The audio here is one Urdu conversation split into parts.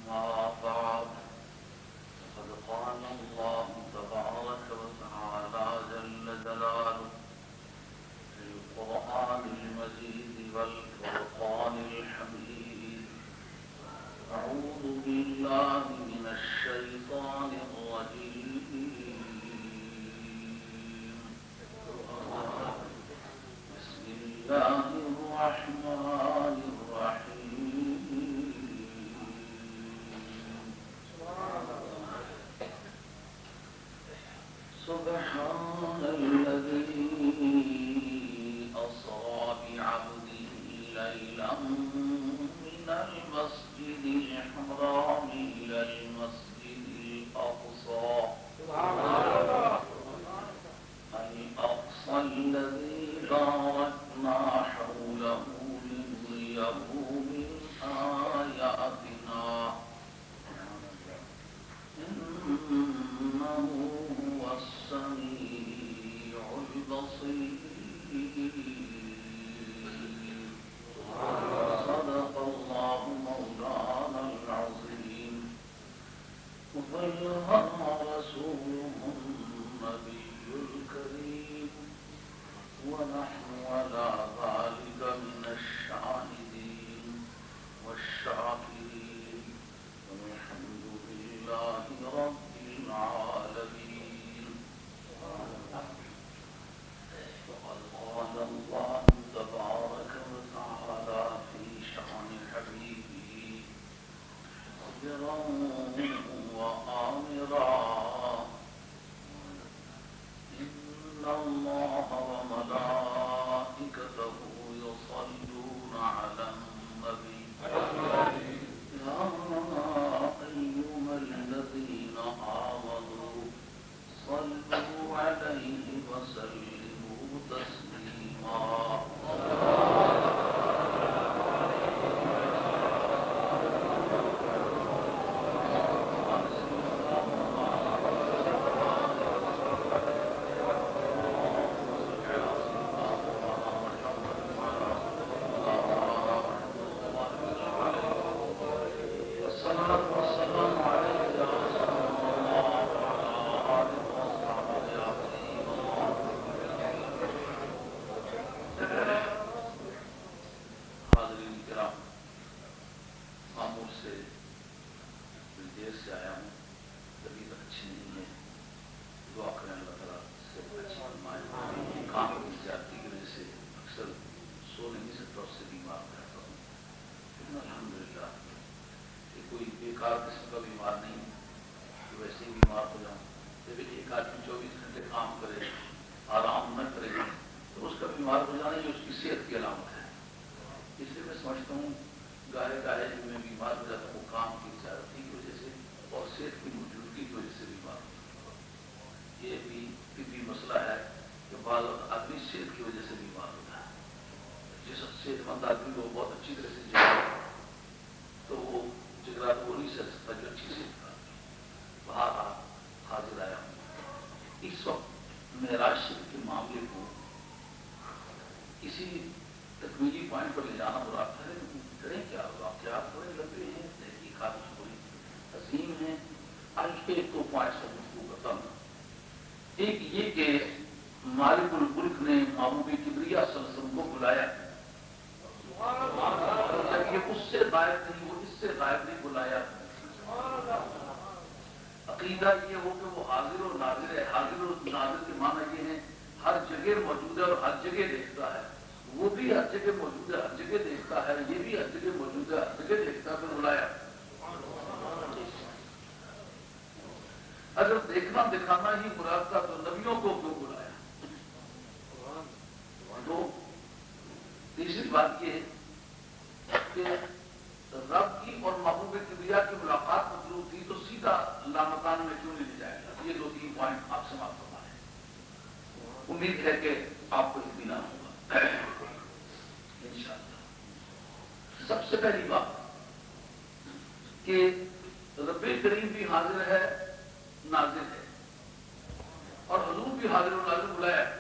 أما بعد فقد قال الله تبارك وتعالى جل جلاله في القرآن المجيد والفرقان الحميد. أعوذ بالله من الشيطان الرجيم. بسم الله الرحمن الرحيم. سبحان الذي أسرى بعبده ليلا من المسجد الحرام إلى المسجد الأقصى الذي باركنا حوله لنريه من آياتنا إنه هو السميع البصير. صدق الله مولانا العظيم. وبلغنا رسوله النبي الكريم ونحن على ذلك من الشاهدين والشاكرين والحمد لله رب العالمين. وقد قال الله تبارك وتعالى في شأن حبيبه صبرا وآمرا إن الله وملائكته يصلون على النبي يا أيها الذين آمنوا صلوا عليه وسلموا تسليما. اگر دیکھنا دکھانا ہی مراد تھا تو نبیوں کو کیوں بلایا؟ تو تیسری بات یہ ہے کہ رب کی اور محبوب کبریا کی ملاقات مطلوب تھی تو سیدھا اللہ مکان میں کیوں نہیں لے جائے گا؟ یہ دو تین پوائنٹ آپ سماپت فرمائیں. امید ہے کہ آپ کو اطمینان ہوگا انشاءاللہ. سب سے پہلی بات کہ رب کریم بھی حاضر ہے ناظر ہے اور حضور بھی حاضر و ناظر بلایا ہے.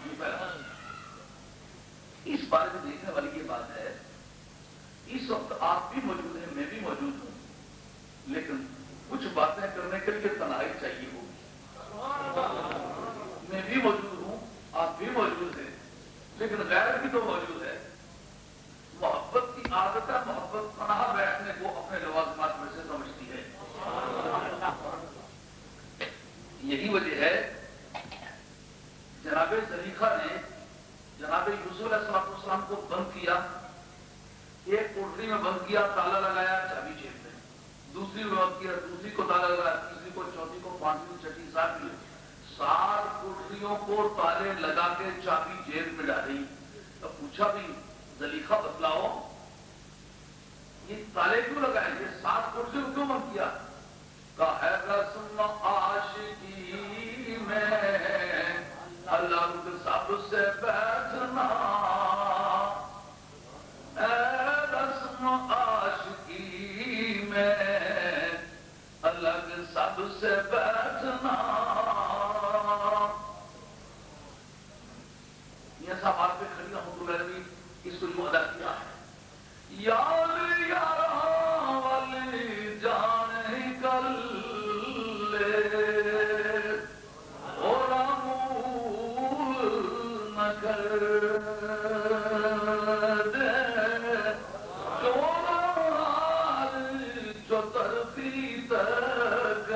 یہ پہلا اس بارے میں دیکھنے والی یہ بات ہے اس وقت آپ بھی موجود ہیں میں بھی موجود ہوں کرنے کے لیے تنہائی چاہیے ہوگی. میں بھی موجود ہوں، آپ بھی موجود ہیں، لیکن غیر بھی تو موجود ہے. محبت کی عادت ہے، محبت تنہا بیٹھنے کو اپنے لوازمات میں سے سمجھتی ہے. یہی وجہ ہے جناب زلیخا نے جناب یوسف علیہ السلام کو بند کیا، ایک کوٹری میں بند کیا، تالا لگایا، چابی جیب میں، دوسری میں بند کیا، دوسری کو تالا لگایا، تیسری کو، چوتھی کو، پانچویں، چھٹی، ساتویں، 7 کوٹریوں کو تالے لگا کے چابی جیب میں ڈالی. اب پوچھا بھی زلیخا بتلاؤ یہ تالے کیوں لگائیں، یہ 7 کوٹریوں کیوں بند کیا؟ کہا ہے رسم عاشقی میں الگ سب سے بیٹھنا، اے رسم عاشقی میں الگ سب سے بیٹھنا. یہ سب آپ پہ کھڑی رحمۃ اللہ علیہ اس کو یوں ادا کیا ہے. یار یارا والی جان کل اور نہ کر دے جو ترتی تک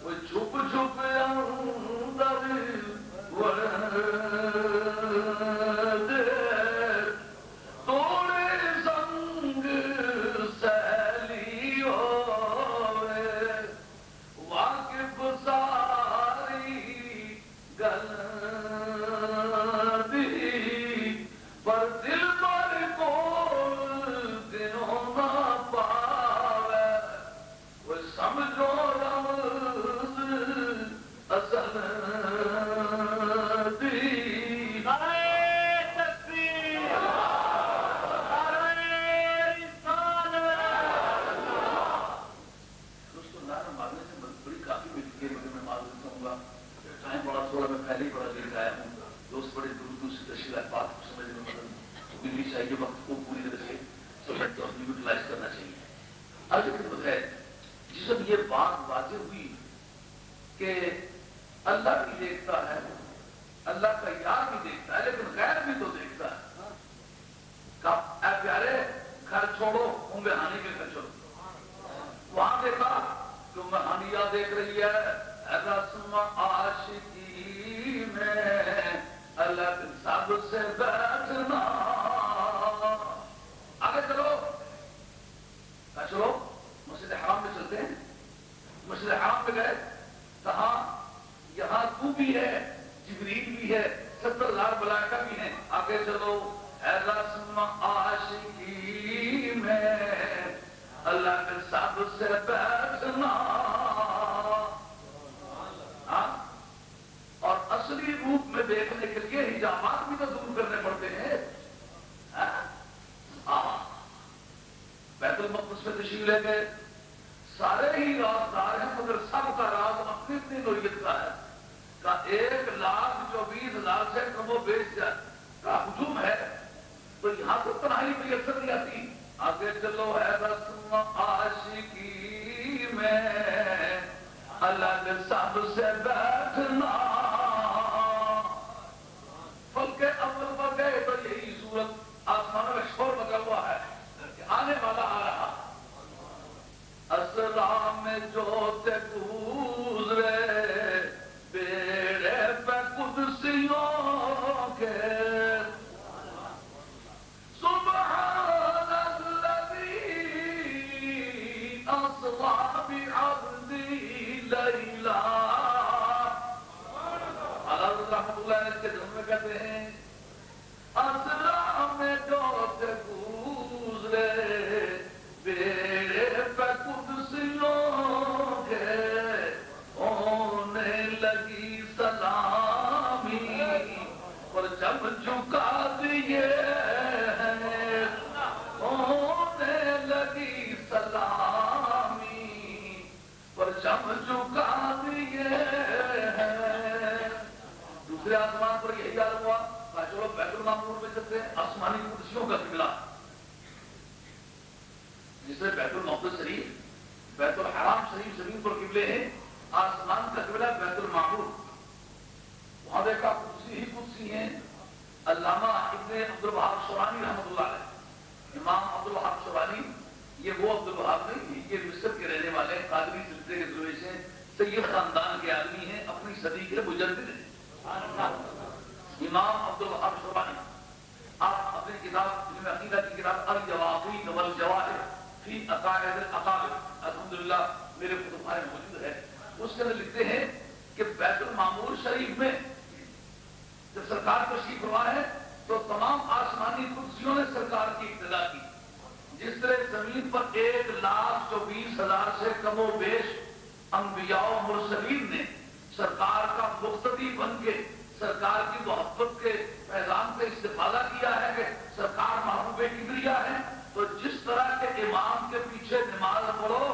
وہ چھپ چھپ اندر دے توڑے سنگ سیلی ہوئے واقف ساری گل دی پر دل پر کو دنوں نہ پاوے وہ سمجھو رمز اصل دی. تھوڑا میں پہلے ہی بڑا دیر آیا ہوں، دوست بڑے دور دور سے تشریحات بات کو سمجھنے میں مدد ملنی چاہیے، وقت کو پوری طرح سے سمجھتے اور یوٹیلائز کرنا چاہیے. آج خدمت ہے جس وقت یہ بات واضح ہوئی کہ اللہ بھی دیکھتا ہے، اللہ کا یار بھی دیکھتا ہے، لیکن غیر بھی تو دیکھتا ہے. کہا اے پیارے گھر چھوڑو، ہانی کے گھر چھوڑو. وہاں دیکھا کہ ہانیہ دیکھ رہی ہے رسم عاشقی میں الگ سب سے بیٹھنا. آگے چلو، چلو مسجد حرام میں چلتے ہیں. مسجد حرام میں گئے، کہا یہاں تو بھی ہے، جبریل بھی ہے، 70,000 ملائکہ بھی ہیں. آگے چلو، رسم عاشقی میں الگ سب سے بیٹھنا. اور اصلی روپ میں دیکھنے کے لیے حجابات بھی تو دور کرنے پڑتے ہیں. بیت المقدس میں تشریف لے گئے، سارے ہی رازدار ہیں مگر سب کا راز اپنی اپنی نوعیت کا ہے. کا 1,24,000 سے کم و بیش کا ہجوم ہے، تو یہاں تو تنہائی میسر نہیں آتی. آگے چلو، ہے رسم عاشقی میں الگ سب سے بیٹھنا. پل کے اول پر گئے تو یہی صورت آسمان میں شور لگا ہوا ہے کہ آنے والا آ رہا. اسلام میں جو تے گزرے بیڑے پہ قدسیوں کے سبحان الذی اسرا بعبدہ لیلا. رحمۃ اللہ علیہ کے دل میں کہتے ہیں اسلام میں جو تے گزرے بیڑے پہ قدسیوں کے ہونے لگی سلامی پر جب جھکا دیے ہونے لگی سلامی پر جب جھکا دیے. دوسرے آسمان پر یہی حال ہوا، بیت الحرام شریف زمین پر قبلے ہیں، آسمان کا قبلہ بیت المعمور، وہاں دیکھا قدسی ہی قدسی ہیں۔ علامہ ابن عبد الوہاب شورانی رحمۃ اللہ علیہ، امام عبد الوہاب شورانی، یہ وہ عبد الوہاب نہیں، یہ مصر کے رہنے والے قادری سلسلے کے درویش ہیں، سید خاندان کے آدمی ہیں، اپنی صدی کے مجدد ہیں امام عبد الوہاب شورانی۔ آپ اپنی کتاب علم عقیدہ کی کتاب الجواقیت والجواہر فی عقائد الاقابر، الحمدللہ میرے کتب خانے میں موجود ہے، اس کے اندر لکھتے ہیں کہ بیت المعمور شریف میں جب سرکار تشریف فرما ہے تو تمام آسمانی قدسیوں نے سرکار کی ابتدا کی، جس طرح زمین پر 1,24,000 سے کم و بیش انبیاء و مرسلین نے سرکار کا مقتدی بن کے سرکار کی محبت کے پیغام کا استفادہ کیا ہے کہ سرکار محبوب کبریا ہے، تو جس طرح کے امام کے پیچھے نماز پڑھو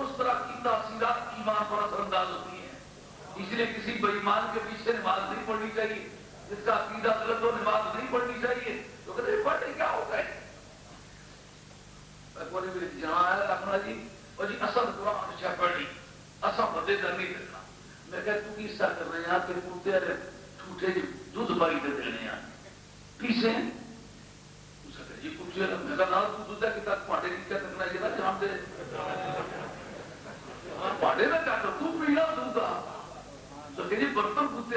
اس طرح کی تاثیرات ایمان پر اثر انداز ہوتی ہیں۔ اس لیے کسی بے ایمان کے پیچھے نماز نہیں پڑھنی چاہیے، جس کا عقیدہ غلط ہو نماز نہیں پڑھنی چاہیے، تو کہتے ہیں پڑھنے کیا ہوتا ہے؟ جہاں رکھنا جی اور جی اصل قرآن اچھا پڑھی اصل بدے کر نہیں دینا، میں کہتا تو کی حصہ کر رہے ہیں آپ کے کتے ٹوٹے دودھ بائی دے دینے ہیں پیسے جی کچھ میں کہا دودھ ہے کہ تک پاٹے کی کیا کرنا چاہیے جہاں دے پاٹے میں کیا کر تو پیڑا دودھ تو کہ جی برتن کتے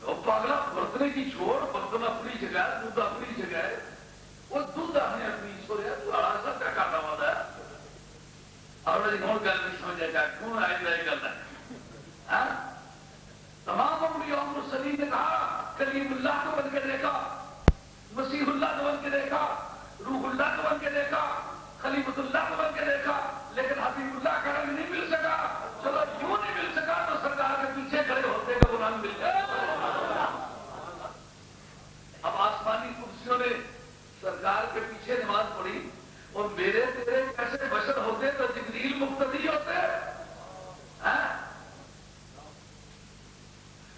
وہ پاگلا برتنے کی چھوڑ، برتن اپنی جگہ ہے، دودھ اپنی جگہ ہے، وہ دودھ آنے اپنی چھوڑ ہے، تو آڑا سا کیا کاٹا ہوتا ہے اور مجھے کون گل نہیں سمجھا جائے کون آئے جائے کرتا ہے۔ تمام انبیاء و مرسلین نے کہا کلیم اللہ کو بن کے دیکھا، مسیح اللہ کو بن کے دیکھا، روح اللہ کو بن کے دیکھا، خلیفۃ اللہ کو بن کے دیکھا، لیکن حبیب اللہ کا رنگ نہیں مل سکا۔ چلو کیوں نہیں مل سکا تو سرکار کے پیچھے کھڑے ہوتے کہ وہ رنگ مل جائے۔ اب آسمانی کرسیوں نے سرکار کے پیچھے نماز پڑھی اور میرے تیرے ایسے بشر ہوتے تو جبریل مقتدی ہوتے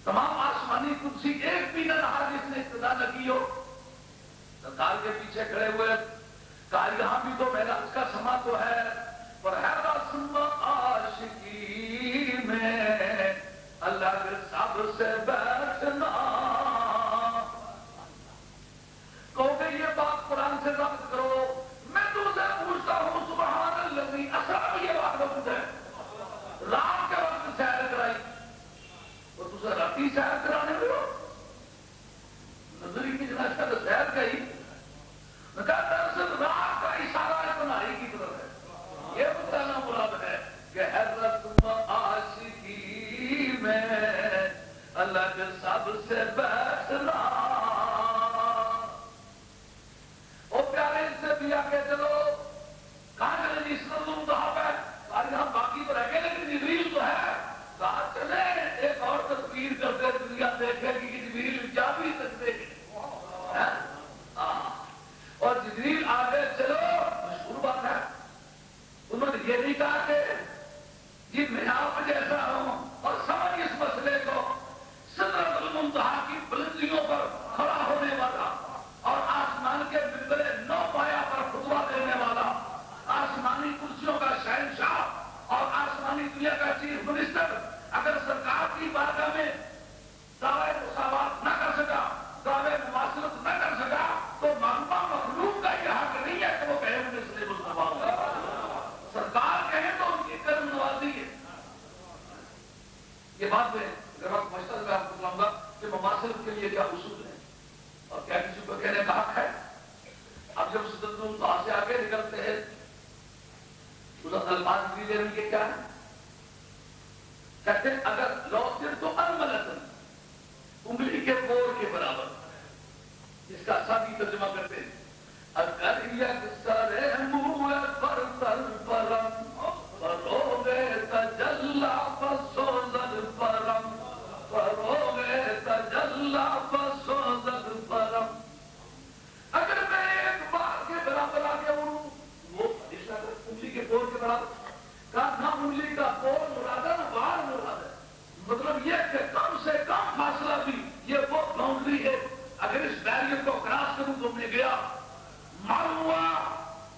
تمام آسمانی کرسی ایک بھی نہ رہا جس نے ابتدا نہ کی ہو، سرکار کے پیچھے کھڑے ہوئے۔ کہا یہاں بھی تو معراج کا سما تو ہے، پر ہے رسم عاشقی میں اللہ کے سب سے بیٹھنا۔ کہو کہ یہ بات قرآن سے ثابت کرو، میں تم سے پوچھتا ہوں سبحان الذی اسریٰ یہ بات موجود ہے، رات کے وقت سیر کرائی اور تجھے راتی سیر کرانے میں ہو نظری کی جناش کا تو سیر گئی، میں کہا دراصل رات کا اشارہ تنہائی کی طرف ہے، یہ بتانا مراد ہے کہ حضرت عاشقی میں اللہ کے سب سے بیٹھنا۔ اور پیارے سے بھی آگے چلو، کہاں چلے جی اسلام متحب ہے، آج ہم باقی تو رہ گئے لیکن جبریل تو ہے، کہاں چلے ایک اور تصویر کرتے دنیا دیکھے کہ جبریل جا بھی سکتے ہیں۔ اور جبریل آگے چلو مشہور بات ہے، انہوں نے یہ نہیں کہا کہ جی میں آپ جیسا ہوں اور سمجھ اس مسئلے کو، سدرۃ المنتہا کی بلندیوں پر کھڑا ہونے والا اور آسمان کے منبر نو پایا پر خطبہ دینے والا، آسمانی کرسیوں کا شہنشاہ اور آسمانی دنیا کا چیف منسٹر اگر سرکار کی بارگاہ میں دعوی مساوات نہ کر سکا، دعوی مماثلت نہ کر سکا، تو مغمہ مخلوق کا یہ حق نہیں ہے کہ وہ کہے مجھے اس لیے مصطفیٰ ہوگا۔ سرکار کہیں تو ان کی کرم نوازی ہے۔ یہ بات میں اگر وقت مشتر میں آپ کو بتاؤں گا کہ مماثلت کے لیے کیا اصول ہے اور کیا کسی کو کہنے کا حق ہے۔ اب جب سدرۃ المنتہا سے آگے نکلتے ہیں تو الفاظ بھی لینے کے کیا ہے، کہتے ہیں اگر لوٹر تو انملتن انگلی کے پور کے برابر، جس کا سادی ترجمہ کرتے ہیں اگر یک سرے موے پر تر پرم پروے تجلا فسوزد پرم پروے تجلا فسوزد پرم۔ اگر میں ایک بار کے برابر آگے اڑوں، وہ اس انگلی کے پور کے برابر، کہا نہ انگلی کا پور مراد ہے نہ بار مراد ہے، مطلب یہ کہ کم سے کم فاصلہ بھی یہ وہ باؤنڈری ہے، اگر اس بیریئر کو کراس کروں تو میں گیا، معلوم ہوا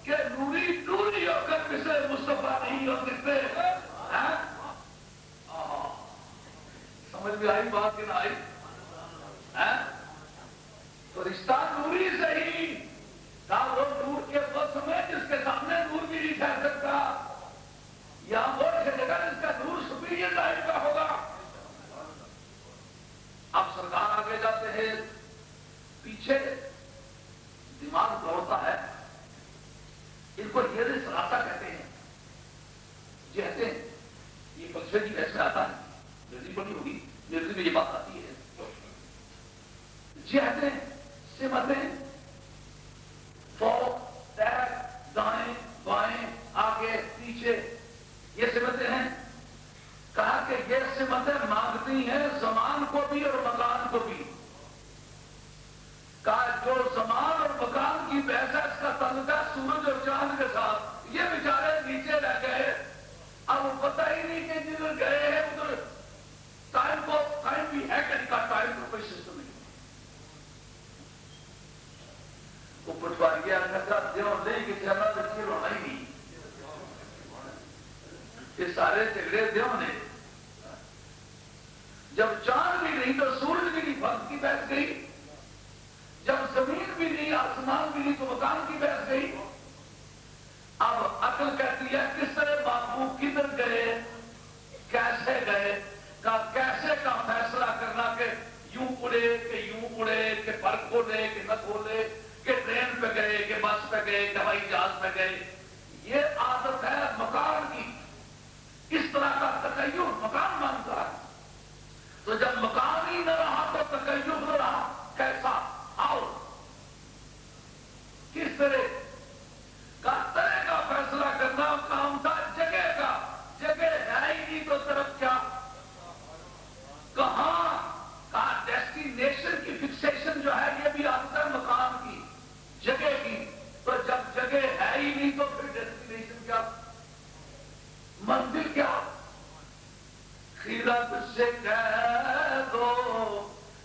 کہ نوری ہو کر مثل مصطفیٰ نہیں سلاسہ کہتے ہیں، جہتیں، یہ فلسفے کی بحث میں آتا ہے، مرزی پڑھی ہوگی، مرزی میں یہ بات آتی ہے، جہتیں، سمتیں، فوق، تحت، دائیں، بائیں، آگے، پیچھے، یہ سمتیں ہیں. کہا کہ یہ سمتیں مانگتی ہیں زمان کو بھی اور مکان کو بھی. کہا جو زمان اور مکان کی بحث ہے اس کا تعلق ہے سورج اور چاند کے ساتھ. یہ بیچارے نیچے رہ گئے، اب پتہ ہی نہیں کہ جدھر گئے ہیں ادھر ٹائم بھی ہے کہ کا ٹائم کا کوئی سسٹم نہیں. وہ پٹواری کا دیو نہیں کہ چلنا بچے رونا ہی نہیں. یہ سارے جھگڑے دیو نے. جب چاند بھی نہیں تو سورج بھی نہیں، فرق کی بحث گئی. جب زمین بھی نہیں، آسمان بھی نہیں تو مکان کی بحث گئی. اب عقل کہتی ہے کس طرح محبوب کدھر گئے، کیسے گئے، کیسے کا فیصلہ کرنا کہ یوں اڑے کہ یوں اڑے، کہ پر کھولے کہ نہ کھولے، کہ ٹرین پہ گئے کہ بس پہ گئے کہ ہوائی جہاز پہ گئے. یہ عادت ہے مکان کی. اس طرح کا تکیف مکان مانتا ہے. تو جب مکان ہی نہ رہا تو تکیف نہ رہا. کیسا اور کس طرح کا طرح کا فیصلہ کرنا کام تھا جگہ کا. جگہ ہے ہی نہیں تو طرف کیا، کہاں کا ڈیسٹینیشن کی فکسیشن جو ہے یہ بھی عادت ہے مکان کی، جگہ کی. تو جب جگہ ہے ہی نہیں تو پھر ڈیسٹینیشن کیا، منزل کیا. خیرت سے کہہ دو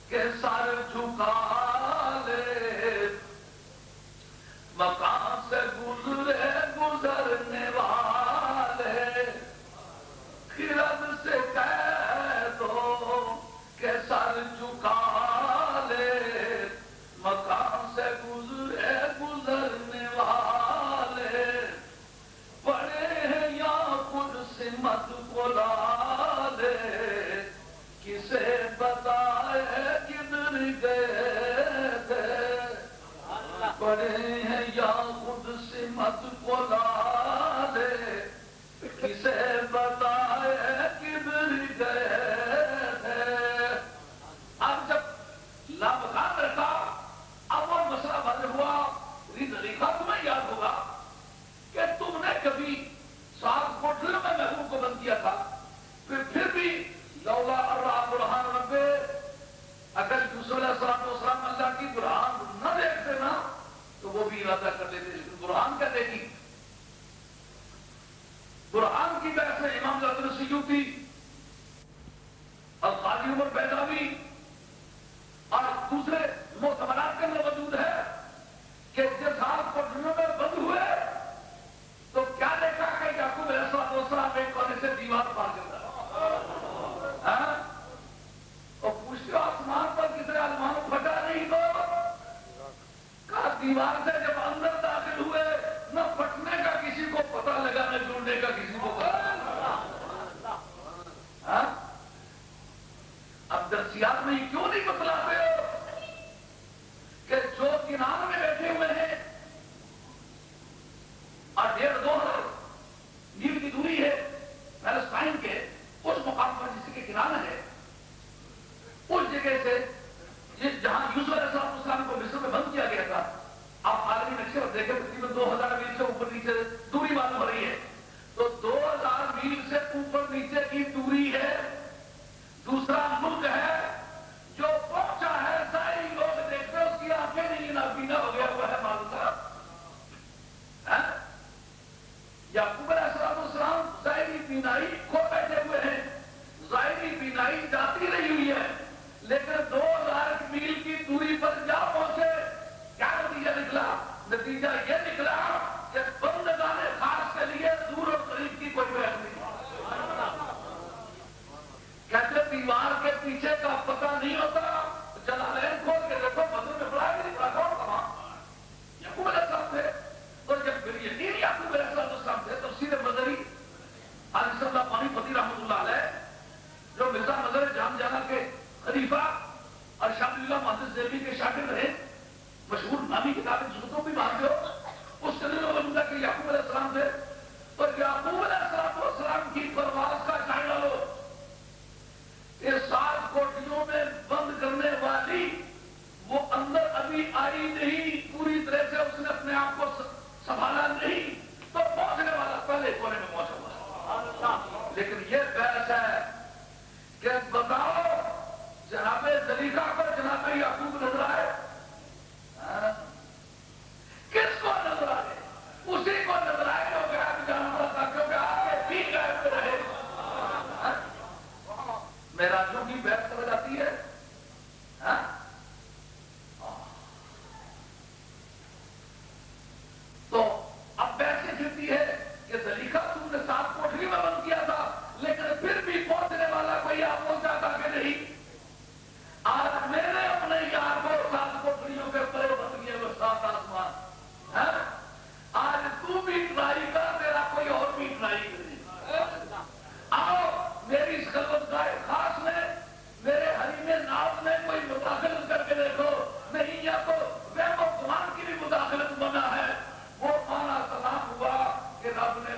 کہ سر جھکا لے، مکان سے گزرے گزرنے والے. خیرت سے کہہ دو کہ سر جھکا لے، مکان سے گزرے گزرنے والے. بڑے ہیں یا خود سمت کو لا دے، کسے بتائے کدھر گئے تھے. بڑے ہیں یا خود سمت کو لا دے، کسے بتائے کدھر گئے تھے. اب جب لامکان رکھا، اب وہ مسئلہ بند ہوا. طریقہ تمہیں یاد ہوگا کہ تم نے کبھی 7 کوٹھل میں محبوب کو بند کیا تھا، پھر بھی لولا اللہ برہان ربے، اگر یوسف علیہ السلام اللہ کی برہان نہ دیکھتے نا تو وہ بھی ارادہ کر لیتے. لیکن برہان کیا دیکھی؟ برہان کی بحث میں امام جعفر السیوطی، القاضی عمر بیضاوی اور دوسرے معتبرات کے اندر موجود ہے کہ جس حال کو دنوں میں بند ہوئے تو کیا دیکھا کہ یعقوب علیہ السلام ایک کونے سے دیوار پار کرتا ہے. اور پوچھتے آسمان پر کسی آسمان پھٹا نہیں تو کہا دیوار سے جب اندر داخل ہوئے نہ پھٹنے کا کسی کو پتہ لگا نہ جڑنے کا کسی کو پتہ لگا. اب درسیات میں یہ کیوں نہیں بتلاتے ہو کہ جو کنار میں بیٹھے ہوئے ہیں اور 1.5-2 میل کی دوری ہے پیلسٹائن کے اس مقام پر جس کے کنارہ ہے، اس جگہ سے جہاں یوسف علیہ السلام کو مصر میں بند کیا گیا تھا. آپ عالمی نقشے پر دیکھیں تقریباً 2000 میل سے اوپر نیچے دوری معلوم ہو رہی ہے. تو 2000 میل سے اوپر نیچے کی دوری ہے. دوسرا ملک ہے جو پہنچا ہے، سارے لوگ دیکھتے اس کی آنکھیں نہیں نابینا ہو گیا ہوا ہے. معلوم تھا یعقوب علیہ السلام ظاہری بینائی کھو بیٹھے ہوئے ہیں. ظاہری بینائی جاتی رہی ہوئی ہے، لیکن 2000 میل کی دوری پر جا پہنچے. کیا نتیجہ نکلا؟ نتیجہ یہ نکلا کہ بندگان خاص کے لیے دور اور قریب کی کوئی بحث نہیں. کہتے دیوار کے پیچھے کا پتہ نہیں ہوتا. جلالین کھول کے دیکھو بدر میں بڑا نہیں بڑا کون تھا؟ یعقوب علیہ السلام تھے. تو جب پھر یقین یعقوب علیہ السلام تھے، تفسیر مظہری حاجی صاحب پانی پتی رحمۃ اللہ علیہ جو مرزا مظہر جام جانا کے خلیفہ اور شاہ اللہ محدث دہلوی کے شاگرد رہے، مشہور نامی کتاب جس کو بھی مانتے ہو،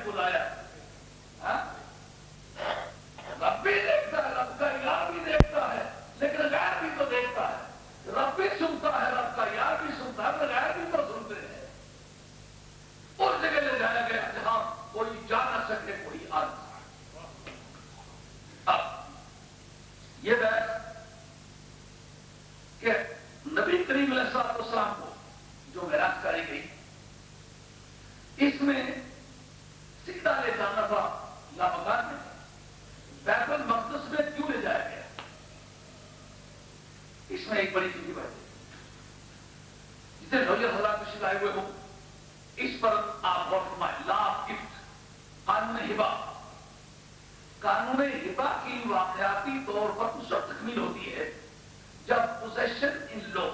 بلایا. رب بھی دیکھتا ہے, رب کا یار بھی دیکھتا ہے, لیکن غیر بھی تو دیکھتا ہے. رب بھی سنتا ہے, رب کا یار بھی سنتا ہے, غیر بھی تو سنتے ہیں. اس جگہ لے جایا گیا جہاں کوئی جا نہ سکے, کوئی آ نہ سکے. اب یہ بحث کہ نبی کریم علیہ السلام کو جو معراج کرائی گئی, اس میں سیدھا لے جانا تھا یا مکان میں, بیت المقدس میں کیوں لے جایا گیا؟ اس میں ایک بڑی چیز بات ہے. جتنے نوجوان حضرات تشریف لائے ہوئے ہوں, اس پر آپ غور فرمائیں. لا آف گفٹ, قانون ہبہ. قانون ہبہ کی واقعاتی طور پر اس وقت تکمیل ہوتی ہے جب پوزیشن ان لو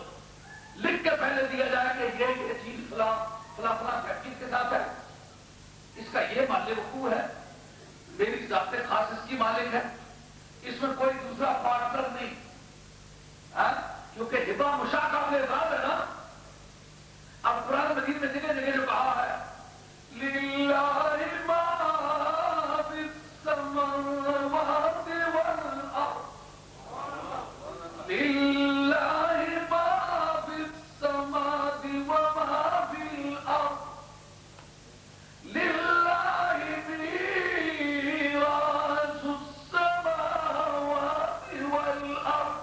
لکھ کے پہلے دیا جائے کہ یہ چیز فلاں فلاں فلاں فیکٹری کے ساتھ ہے, اس کا یہ مالک وقوع ہے, میری ذات خاص اس کی مالک ہے, اس میں کوئی دوسرا پارٹنر نہیں. کیونکہ ہبہ مشاقہ کے بعد ہے نا. اب قرآن مجید میں جگہ جگہ جو کہا ہے لِلَّهِ مَا فِي السَّمَاوَاتِ وَالْأَرْضِ, لِلَّهِ مَا فِي السَّمَاوَاتِ وَمَا فِي الْأَرْضِ, لِلَّهِ مِيرَاثُ السَّمَاوَاتِ وَالْأَرْضِ.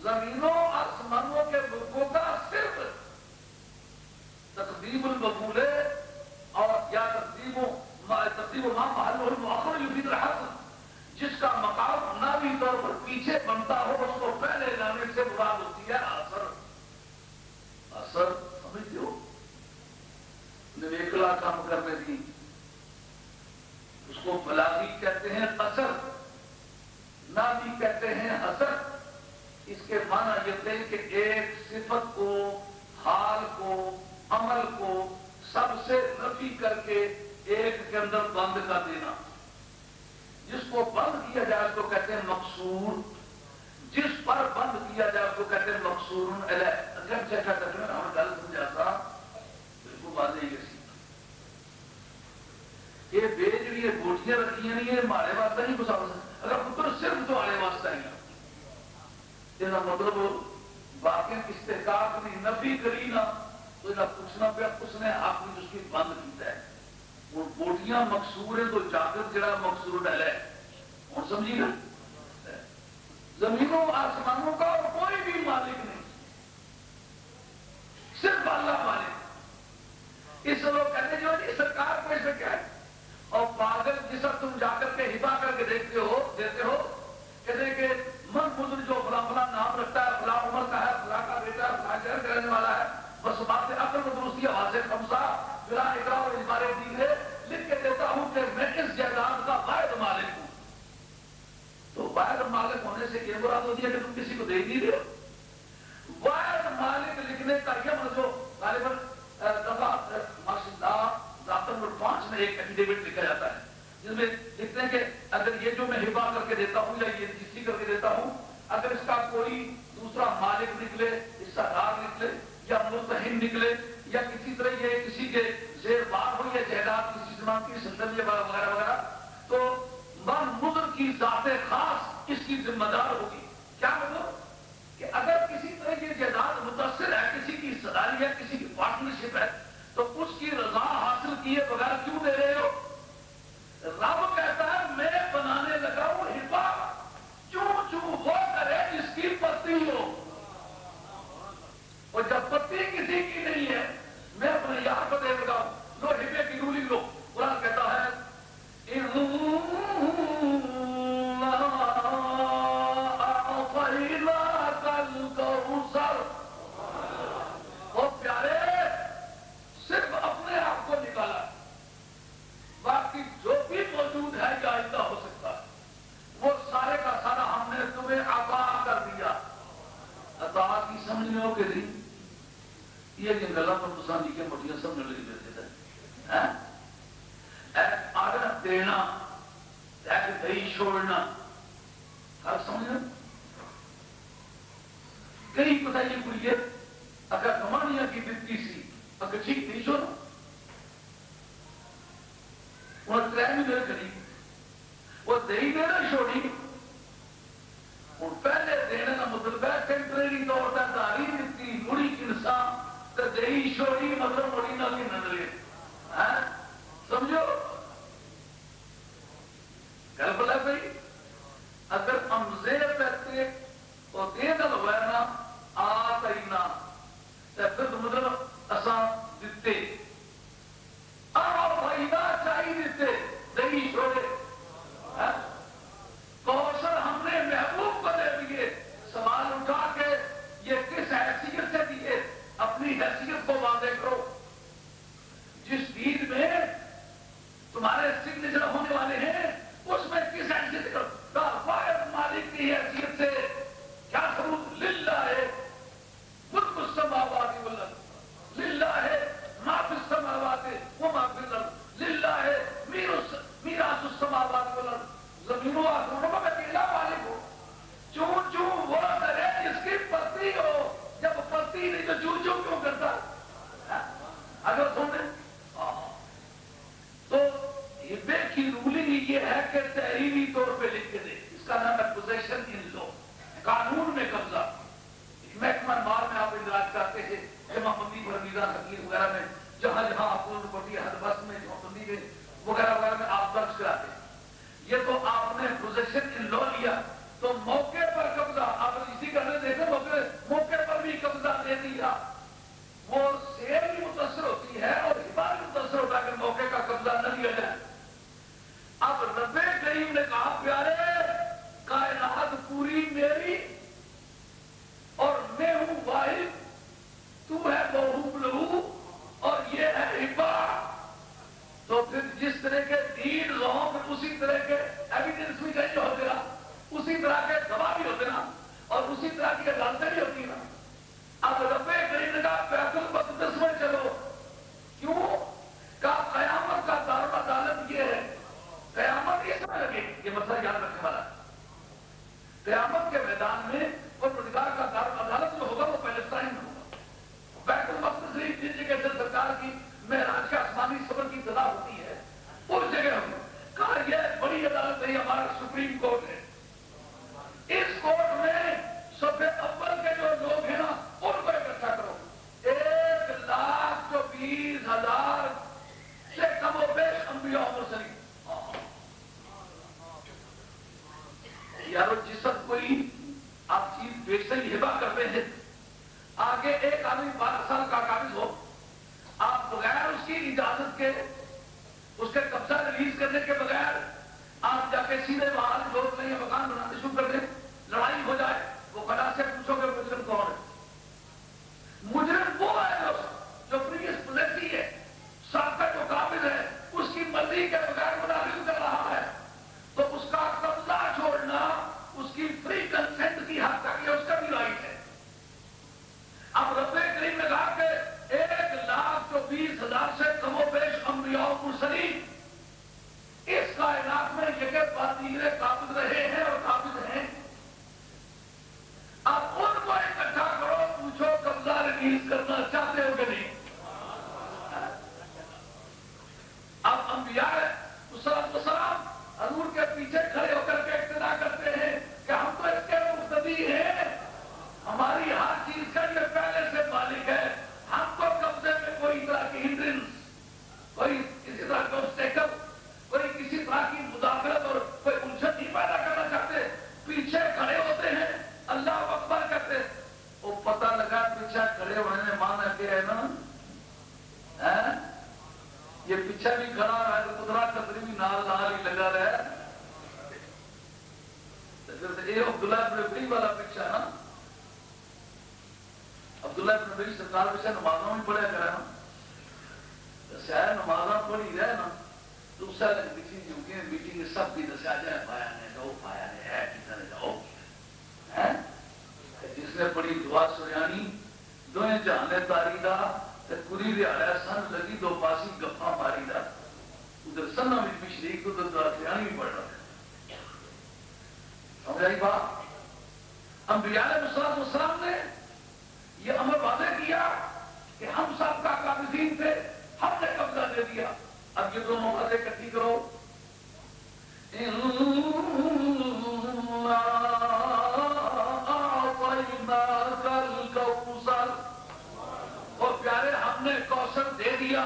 زمینوں آسمانوں کے ملکوں کا صرف تقدیم المقبول اور یا تقدیم ما محل المؤخر یفید الحصر, جس کا مقام نامی طور پر پیچھے بنتا ہو اس کو پہلے لانے سے مراد ہوتی ہے اثر. اثر سمجھتے ہو, نویکلا کام کرنے کی اس کو بلاغی کہتے ہیں اثر, نامی کہتے ہیں اثر. اس کے معنی یہ تھے کہ ایک صفت کو, حال کو, عمل کو سب سے نفی کر کے ایک کے اندر بند کر دینا. جس کو بند کیا جائے اس کو کہتے ہیں مقصور, جس پر بند کیا جائے اس کو کہتے ہیں مقصور علیہ. اگر چیکا کرتے ہیں ہم گل سمجھاتا بالکل واضح ہی سی. یہ بے جڑی یہ گوٹیاں رکھی نہیں, یہ مارے واسطے نہیں گسا سکتے. اگر پتر صرف تو آنے واسطے ہی یہ مطلب باقی استحقاق نہیں نفی کری نا تو پوچھنا پیا اس نے آپ نے اس کی بند کیتا ہے. وہ گوٹیاں مقصور ہیں تو جاگت جڑا مقصور ڈال ہے. ہوں سمجھی نا, زمینوں آسمانوں کا اور کوئی بھی مالک نہیں, صرف اللہ مالک. اس لوگ کہتے جو جی سرکار کو اس میں کیا ہے, اور پاگل جس وقت تم جا کر کے ہبا کر کے دیتے ہو کہتے ہیں کہ من بزرگ جو فلاں فلاں نام رکھتا ہے, فلاں عمر کا ہے, فلاں کا بیٹا ہے, فلاں شہر کا رہنے والا ہے, بس بات عقل و درستی واضح خمسہ فلاں اقرا اور اظہار دین ہے, لکھ کے دیتا ہوں کہ میں اس جائیداد کا واحد مالک ہوں. تو واحد مالک ہونے سے یہ مراد ہوتی ہے کہ تم کسی کو دے نہیں رہے ہو. واحد مالک لکھنے کا یہ مطلب غالباً دفعہ ماشاءاللہ ضابطہ نمبر 5 میں ایک ایفیڈیوٹ لکھا جاتا ہے جس میں لکھتے ہیں کہ اگر یہ جو میں ہبا کر کے دیتا ہوں یا یہ رجسٹری کر کے دیتا ہوں, اگر اس کا کوئی دوسرا مالک نکلے, حصہ دار نکلے یا متہم نکلے یا کسی طرح یہ کسی کے زیر بار ہو یا جائیداد کسی زمان کی سلطنت وغیرہ وغیرہ, تو من مضر کی ذات خاص اس کی ذمہ دار ہوگی. کیا مطلب کہ اگر کسی طرح یہ جائیداد متاثر ہے, کسی کی حصہ داری ہے, کسی کی پارٹنرشپ ہے, تو اس کی رضا حاصل کیے بغیر کیوں دے رہے ہو؟ رب کہتا ہے میں بنانے لگا ہوں ہبا, چوں چوں وہ کرے جس کی پتی ہو, اور جب پتی کسی کی نہیں ہے میں اپنے یار کو دے لگا ہوں. لو ہبے کی رولنگ لو. قرآن کہتا ہے بہت پیارے, صرف اپنے آپ کو نکالا, باقی جو بھی موجود ہے یا آئندہ ہو سکتا ہے وہ سارے کا سارا ہم نے تمہیں عطا کر دیا. عطا کی سمجھ میں ہو کہ نہیں, یہ جن گلا پر پسندی کے موٹیاں سمجھ لگی دیتے تھے. آدر دینا, ایک دہی چھوڑنا, ہر سمجھنا کہیں پتہ یہ کوئی ہے. اگر کمانیاں کی بنتی سی اگر ٹھیک نہیں چھوڑنا وہ کرائمنل کری وہ دہی دینا چھوڑی ہوں پہلے دینے کا مطلب ہے ٹیمپریری طور پر تعلیم دیتی مڑی انسان تو دہی چھوڑی مطلب مڑی نہ کی نظرے سمجھو گل بلا بھائی اگر ہم زیر کرتے اور دے دل ہوا نا آ تینا تو پھر مطلب اساں دیتے بھائی نہ چاہیے دیتے دہی چھوڑے کوثر ہم نے محبوب کو دے دیے سوال اٹھا کے یہ کس حیثیت سے دیے اپنی حیثیت کو واضح کرو جس دین میں تمہارے سگنیچر ہونے والے ہیں اس میں کس حیثیت کا مالک کی حیثیت سے کیا ثبوت للہ ہے ملک السماوات والارض للہ ہے ما فی السماوات و ما فی الارض للہ ہے میراث السماوات والارض زمینوں آسمانوں کا میں اکیلا مالک ہوں چون چون وہ ہے جس کی پرتی ہو جب پرتی نہیں تو چون چون کیوں کرتا اگر سن تو ہبے کی رولنگ یہ ہے کہ تحریری طور پہ لکھ کے دے اس کا نام ہے پوزیشن ان لو قانون میں قبضہ محکمہ مال میں آپ اندراج کرتے ہیں جمع بندی برمیزہ حقیق وغیرہ میں جہاں جہاں آپ کو پڑتی ہے ہر بس میں جمع بندی میں وغیرہ وغیرہ میں آپ درج کراتے ہیں یہ تو آپ نے پوزیشن ان لو لیا تو موقع پر قبضہ آپ اسی کا دیکھیں موقع پر بھی قبضہ دے دیا وہ سیر بھی متاثر ہوتی ہے اور حفاظ بھی متاثر ہوتا ہے کہ موقع کا قبضہ نہ لیا جائے اب رب کریم نے کہا پیارے کائنات پوری میری اور میں ہوں واحد تو ہے موہوب لہو اور یہ ہے حفا تو پھر جس طرح کے دین لوگ اسی طرح کے ایویڈنس بھی کہیں ہوتے نا اسی طرح کے گواہ بھی ہوتے نا اور اسی طرح کی عدالتیں بھی ہوتی نا اب رب کریم نے کہا بیت المقدس میں چلو کیوں کہا قیامت کا دار عدالت یہ ہے قیامت اس میں لگے یہ مسئلہ یاد رکھنے والا ہے قیامت کے میدان میں پروردگار کا دار عدالت جو ہوگا وہ پیلسٹائن میں ہوگا بیت المقدس جس جگہ سے سرکار کی معراج کے آسمانی سفر کی ابتدا ہوتی ہے اس جگہ ہوگی کہا یہ بڑی عدالت ہے ہمارا سپریم کورٹ ہے اس کورٹ میں صف اول کے جو لوگ ہیں نا ان کو اکٹھا کرو 1,20,000 سے کم و بیش انبیاء و مرسلین یارو جس وقت کوئی آپ چیز بیچتے ہی ہبا کرتے ہیں آگے ایک آدمی 12 سال کا قابض ہو آپ بغیر اس کی اجازت کے اس کے قبضہ ریلیز کرنے کے بغیر آپ جا کے سیدھے باہر لوگ نہیں مکان بنانے شروع کر دیں لڑائی ہو جائے وہ کھڑا سے پوچھو کہ مجرم کون ہے مجرم وہ ہے جو پریویس پولیسی ہے سابقہ جو قابض ہے اس کی مرضی کے بغیر مداخلت کر رہا ہے تو اس کا قبضہ چھوڑنا اس کی فری کنسنٹ کی حد تک یہ اس کا بھی رائٹ ہے اب رب کریم نے کہا کہ 1,20,000 سے کم و بیش انبیاء و مرسلین اس کائنات میں یہ کہ باطیلے قابض رہے ہیں اور قابض ہیں اب ان کو اکٹھا کرو پوچھو قبضہ ریلیز کرنا چاہتے ہو کہ نہیں اب انبیاء السلام حضور کے پیچھے کھڑے ہو کر کے اقتدا کرتے ہیں کہ ہم تو اس کے مقتدی ہیں ہماری ہر چیز کا یہ پہلے سے مالک ہے ہم کو قبضے میں کوئی طرح کی ہنڈرنس کوئی کسی طرح کا obstacle کوئی کسی طرح کی مداخلت اور کوئی الجھن نہیں پیدا کرنا چاہتے پیچھے کھڑے ہوتے ہیں اللہ اکبر کرتے وہ پتہ لگا پیچھے کھڑے ہونے میں مانا کیا ہے نا یہ پیچھے بھی کھڑا رہا ہے تو قدرہ قدری بھی نال ہی لگا رہا ہے یہ عبداللہ ابن ابی والا پیچھا نا عبداللہ ابن ابی سرکار پیچھے نمازوں میں پڑھا کرا نا شاید نمازوں پڑھی رہے نا دوسرا لگتی تھی میٹنگ سب کی دسیا جائے پایا نے تو پایا نے ہے کتنے جاؤ جس نے پڑھی دعا سریانی دوئے جہانے تاری دا کری ریاڑا سن لگی دو پاسی گفا ماری دا ادھر سنہ بھی شریک تو دعا سریانی بھی پڑھ رہا ہے سمجھائی بات انبیاء علیہ السلام نے یہ امر واضح کیا کہ ہم سب کا قابضین تھے ہم نے قبضہ دے دیا اب یہ سنو ادے کٹھی کرو اور پیارے ہم نے کوثر دے دیا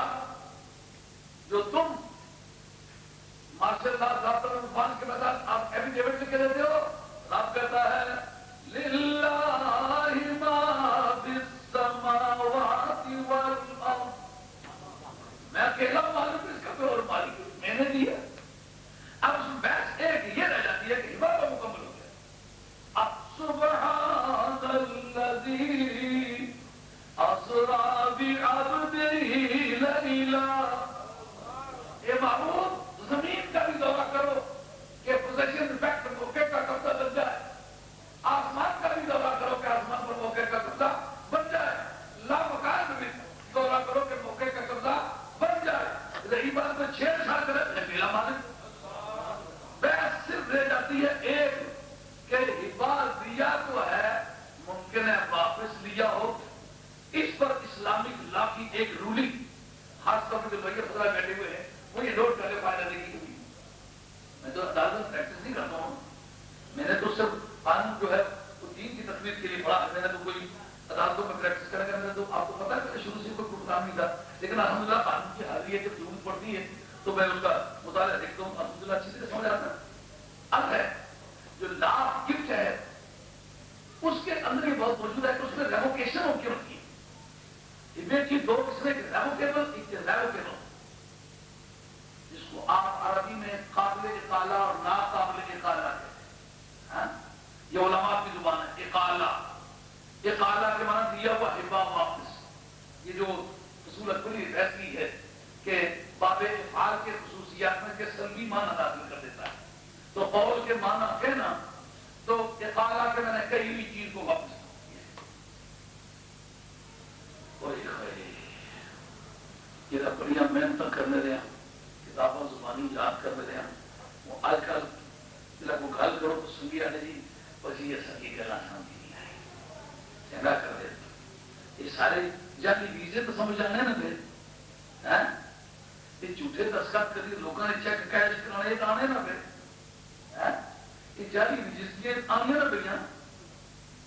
جو تم ماشاء اللہ عرفان کے بعد آپ ایفیڈیوٹ لکھ کے دیتے ہو. رب کہتا ہے للہ ما فی السماوات والارض. میں اکیلا مالک اس کا کوئی اور مالک میں نے دیا. اب اس بحث ایک یہ رہ جاتی ہے کہ عبادت مکمل ہو گیا. اب سبحان الذی اسرا بعبدہ لیلا. اے معبود زمین کا بھی دورہ کرو کہ پوزیشن فیکٹ موقع کا قبضہ بن جائے. آسمان کا بھی دورہ کرو کہ آسمان پر موقع کا قبضہ بن جائے. لامکان میں بھی دورہ کرو کہ موقع کا قبضہ بن جائے. رہی بات میں چھیڑ چھاڑ کرے میرا مالک. بحث صرف رہ جاتی ہے ایک کہ حفاظ دیا تو ہے ممکن ہے واپس لیا ہو. اس پر اسلامک لا کی ایک رولنگ خاص طور پہ جو بھائی خدا بیٹھے ہوئے ہیں وہ یہ نوٹ کرنے فائدہ دے گی. میں تو عدالت پریکٹس نہیں کرتا ہوں. میں نے تو صرف قانون جو ہے وہ دین کی تقریر کے لیے پڑھا. میں نے تو کوئی عدالتوں میں پریکٹس کرنے کا میں نے تو آپ کو پتا ہے کہ شروع سے کوئی پروگرام نہیں تھا. لیکن الحمدللہ قانون کی حاضری جب ضرورت پڑتی ہے تو میں اس کا مطالعہ دیکھتا ہوں. الحمدللہ اچھی طرح سمجھ آتا ہے. اب ہے جو لا گفٹ ہے اس کے اندر یہ بہت موجود ہے کہ اس میں ریووکیشن ہو کیوں ہوتی ہے. ابے کی دو قسمیں ریووکیبل ایک ریووکیبل جس کو آپ عربی میں قابل اقالہ اور ناقابل اقالہ کہتے ہیں. یہ علماء کی زبان ہے. اقالہ اقالہ کے معنی دیا ہوا ہبا واپس. یہ جو اصولت کلی ایسی ہے کہ باب افعال کے خصوصیات میں کے سلبی معنی داخل کر دیتا ہے. تو قول کے معنی کہنا تو اقالہ کے میں نے کئی ہوئی چیز کو واپس یہ بڑیاں محنت کرنے رہے ہیں کتابوں زبانی یاد کرنے رہے ہیں. وہ آج کل جب وہ گل کرو تو سنگی آنے جی بس یہ سکی گلا سمجھ نہیں آئی چنگا کر دے. یہ سارے جاتی ویزے تو سمجھ آنے نا پھر یہ جھوٹے دستخط کری لوگوں نے چیک کیش کرانے تو آنے نا پھر یہ جاتی رجسٹریاں آنی نا پہ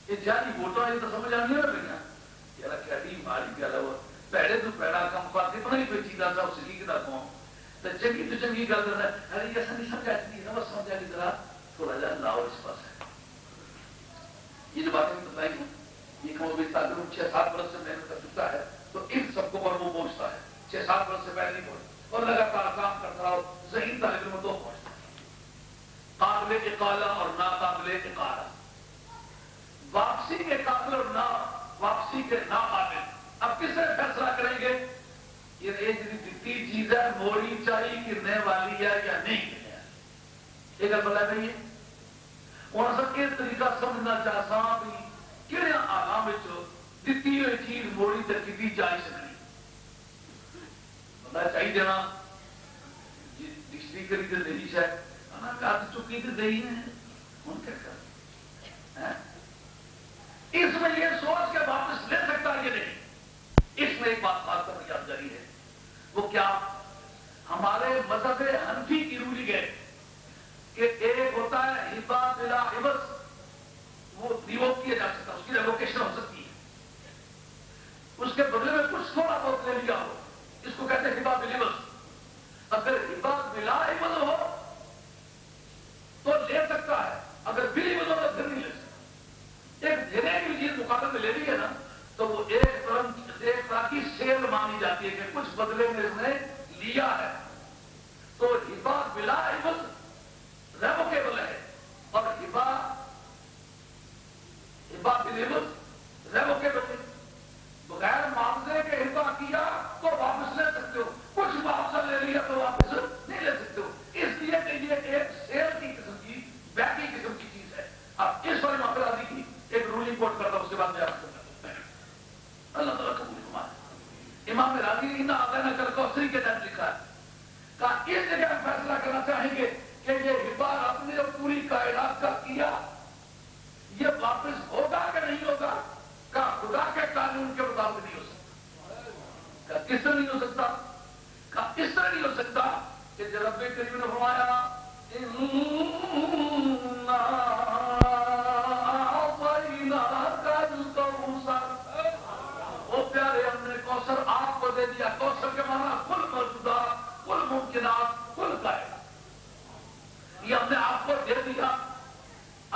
یہ جاتی ووٹاں یہ تو سمجھ آنی نا پہ. یار کہتی ماری گل ہے وہ پیڑے تو پیڑا کم کر کتنا ہی کوئی چیز آتا اس کی کتا کون تو چنگی گل کرتا ہے. ارے ایسا نہیں سمجھا چاہیے نا بس سمجھا کی طرح تھوڑا جا لاؤ اس پاس ہے. یہ جو باتیں بتائی ہیں یہ کہ وہ بھی تعلق 6-7 برس سے محنت کر چکا ہے تو ان سب کو پر وہ پہنچتا ہے. 6-7 برس سے پہلے نہیں پہنچتا اور لگاتار کام کرتا رہو ذہین طالب علم تو پہنچتا ہے. قابل اقالہ اور ناقابل اقالہ. واپسی کے قابل اور نا واپسی کے ناقابل. اب کس سے فیصلہ کریں گے یہ ایک دتی چیز ہے موڑی چاہیے گرنے والی ہے یا نہیں گرنے والی. یہ گل بلا رہی ہے ہوں سب یہ طریقہ سمجھنا چاہتا بھی کہڑے آلام دتی ہوئی چیز موڑی ترکیبی جائے سکتی. بندہ چاہیے دینا ڈکشنری کری تو نہیں شاید کر چکی تو دہی ہے ہوں کیا کر اس میں یہ سوچ کے واپس لے سکتا یہ نہیں. اس میں ایک بات پر یاد جاری ہے وہ کیا ہمارے مذہب حنفی کی رولنگ ہے کہ ایک ہوتا ہے ہبا بلا عوض وہ ریووک کیا جا سکتا اس کی ریووکیشن ہو سکتی ہے. اس کے بدلے میں کچھ تھوڑا بہت لے لیا ہو اس کو کہتے ہیں ہبا بلا عوض. اگر ہبا بلا عوض ہو تو لے سکتا ہے اگر بلا عوض ہو تو پھر نہیں لے سکتا. ایک دینے کی چیز مقابلے میں لے لی ہے نا تو وہ ایک طرح کی سیل مانی جاتی ہے کہ کچھ بدلے میں اس نے لیا ہے. تو ہبا بلا عوض ریووکیبل ہے اور ہبا بلا عوض ریووکیبل ہے. بغیر معاوضے کے ہبا کیا تو واپس لے سکتے ہو. کچھ معاوضہ لے لیا تو واپس نہیں لے سکتے ہو. اس لیے کہ یہ ایک سیل کی قسم کی بیکی قسم کی چیز ہے. اب اس پر مقرری کی ایک رولنگ کوٹ کرتا اس کے بعد میں آپ کو اللہ تعالیٰ قبول فرمائے. امام راضی نے آدھا کر کوثری کے تحت لکھا ہے کہ اس جگہ ہم فیصلہ کرنا چاہیں گے کہ یہ ہبا آپ نے پوری کائنات کا کیا یہ واپس ہوگا کہ نہیں ہوگا. کا خدا کے قانون کے مطابق نہیں ہو سکتا. کس طرح نہیں ہو سکتا. اس طرح نہیں ہو سکتا کہ رب کریم نے فرمایا اِنَّا أَعْطَيْنَاكَ الْكَوْثَرَ، وہ پیارے ہم نے کوثر آپ کو دے دیا. کوثر کے معنی کل موجودات، کل ممکنات، کل کائنات، یہ ہم نے آپ کو دے دیا.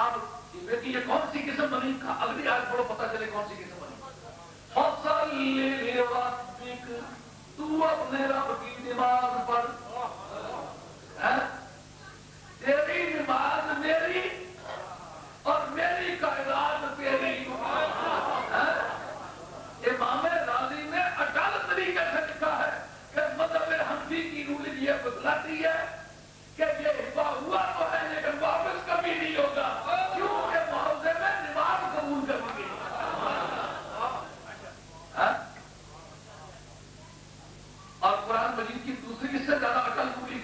اب بیٹی یہ کون سی قسم بنی؟ اگلی آیت پڑھو پتہ چلے کون سی قسم بنی. فَصَلِّ لِرَبِّكَ، تو اپنے رب کی نماز پڑھ. تیری نماز میری اور میری کائنات تیری. امام راضی نے اٹل طریقے سے لکھا ہے کہ مذہب حنفی کی رولنگ یہ بتلاتی ہے کہ یہ ہبا ہوا تو ہے لیکن واپس کبھی نہیں ہوگا، کیونکہ معاوضے میں نماز قبول کر دی گئی. اور قرآن مجید کی دوسری اس سے زیادہ عقل پوری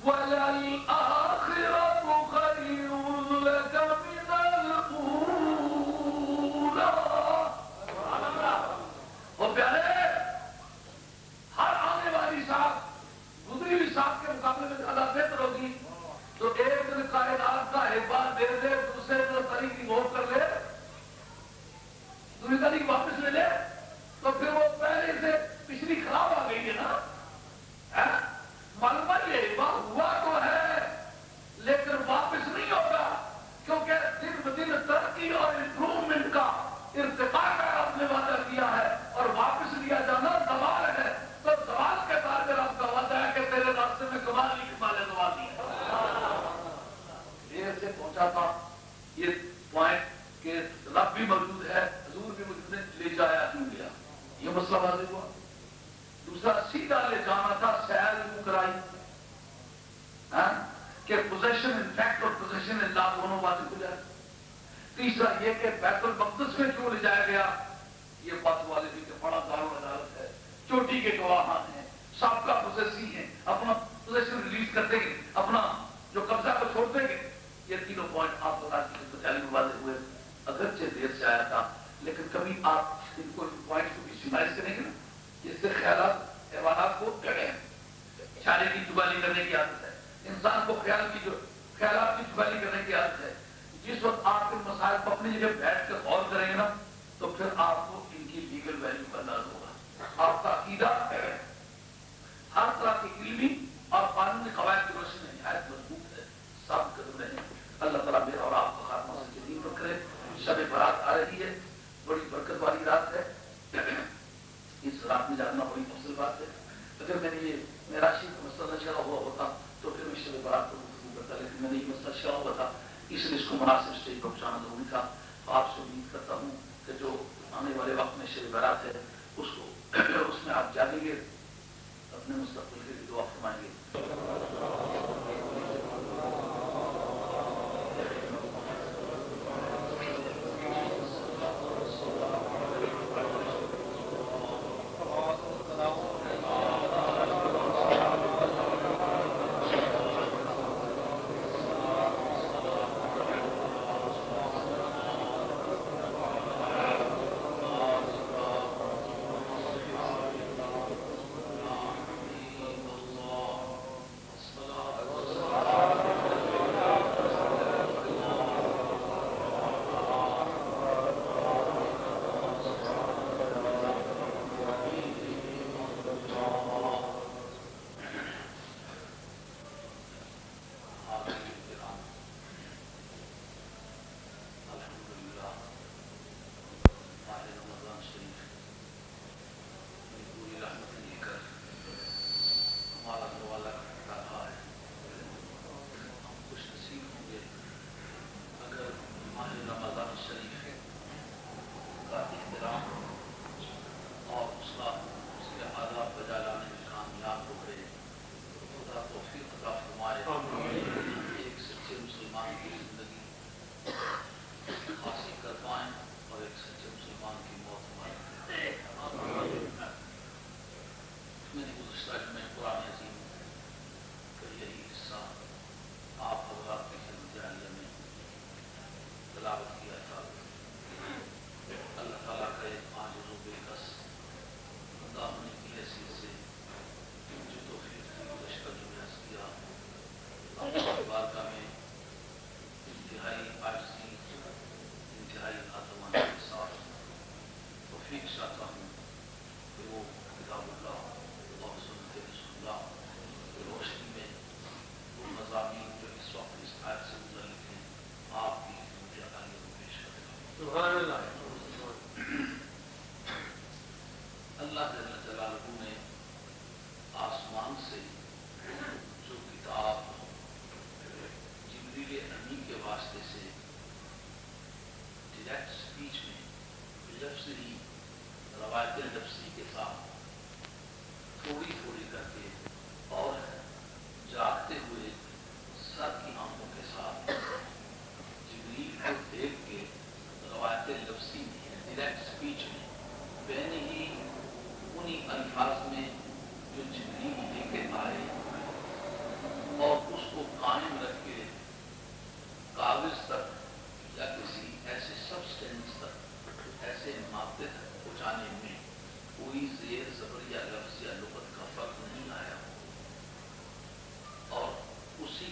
وَلَلْآخِرَةُ خَيْرٌ لَكَ مِنَ الْأُولَىٰ. وہ پیارے ہر آنے والی ساتھ گزری ہوئی ساتھ کے مقابلے میں زیادہ بہتر ہوگی. تو ایک دن کائنات کا احبار دے دے، دوسرے دن تاریخ ریموو کر لے، دوسری تاریخ واپس لے لے، تو پھر وہ پہلے سے پچھلی خراب آ گئی ہے نا. معلوم یہ بات ہوا تو ہے لیکن واپس نہیں ہوگا، کیونکہ دن بدن ترقی اور امپروومنٹ کا ارتقاء کا آپ نے وعدہ کیا ہے اور واپس لیا جانا زوال ہے. تو زوال کے بعد آپ کا وعدہ ہے کہ تیرے راستے میں کمال نہیں کمالے زوال نہیں. دیر سے پہنچا تھا یہ پوائنٹ کہ رب بھی موجود ہے، حضور بھی موجود ہے، لے جایا کیوں لیا، یہ مسئلہ واضح ہوا. دوسرا سیدھا لے جانا تھا، سیر کیوں کرائی کہ پوزیشن ان فیکٹ اور پوزیشن ان لا دونوں واضح ہو جائے. تیسرا یہ کہ بیت المقدس میں کیوں لے جایا گیا، یہ بات والے بھی کہ بڑا دارالعدالت ہے، چوٹی کے گواہان ہیں، سابقہ پوزیسی ہیں، اپنا پوزیشن ریلیز کر دیں گے، اپنا جو قبضہ کو چھوڑ دیں گے. یہ تینوں پوائنٹ آپ بتا دیجیے تو چالیس واضح ہوئے، اگرچہ دیر سے آیا تھا لیکن کبھی آپ ان کو پوائنٹ کو بھی سمائز کریں گے نا، جس سے خیالات حیوانات کو اشارے کی چگالی کرنے کی عادت ہے، انسان کو خیالات کی چگالی کرنے کی عادت ہے. جس وقت آپ ان مسائل کو اپنی جگہ بیٹھ کر غور کریں گے نا تو پھر آپ کو ان کی لیگل ویلیو کا انداز ہوگا. آپ کا عقیدہ ہر طرح کی علمی اور قانونی قواعد کی روشنی میں نہایت مضبوط ہے، ثابت قدم رہے. اللہ تعالیٰ میرا اور آپ کا خاتمہ سے جدید رکھے. شب برات آ رہی ہے، بڑی برکت والی رات ہے. اس رات میں جاننا بڑی مفصل بات ہے. اگر میں نے یہ معراجی کا مسئلہ شرح ہوا ہوتا تو پھر میں شب برات کو گفتگو کرتا، لیکن میں نے یہ مسئلہ شرح ہوا تھا اس لیے اس کو مناسب اسٹیج پر پہنچانا ضروری تھا. آپ سے امید کرتا ہوں کہ جو آنے والے وقت میں شب برات ہے اس میں آپ جانیں گے، اپنے مستقبل کے لیے دعا فرمائیں گے.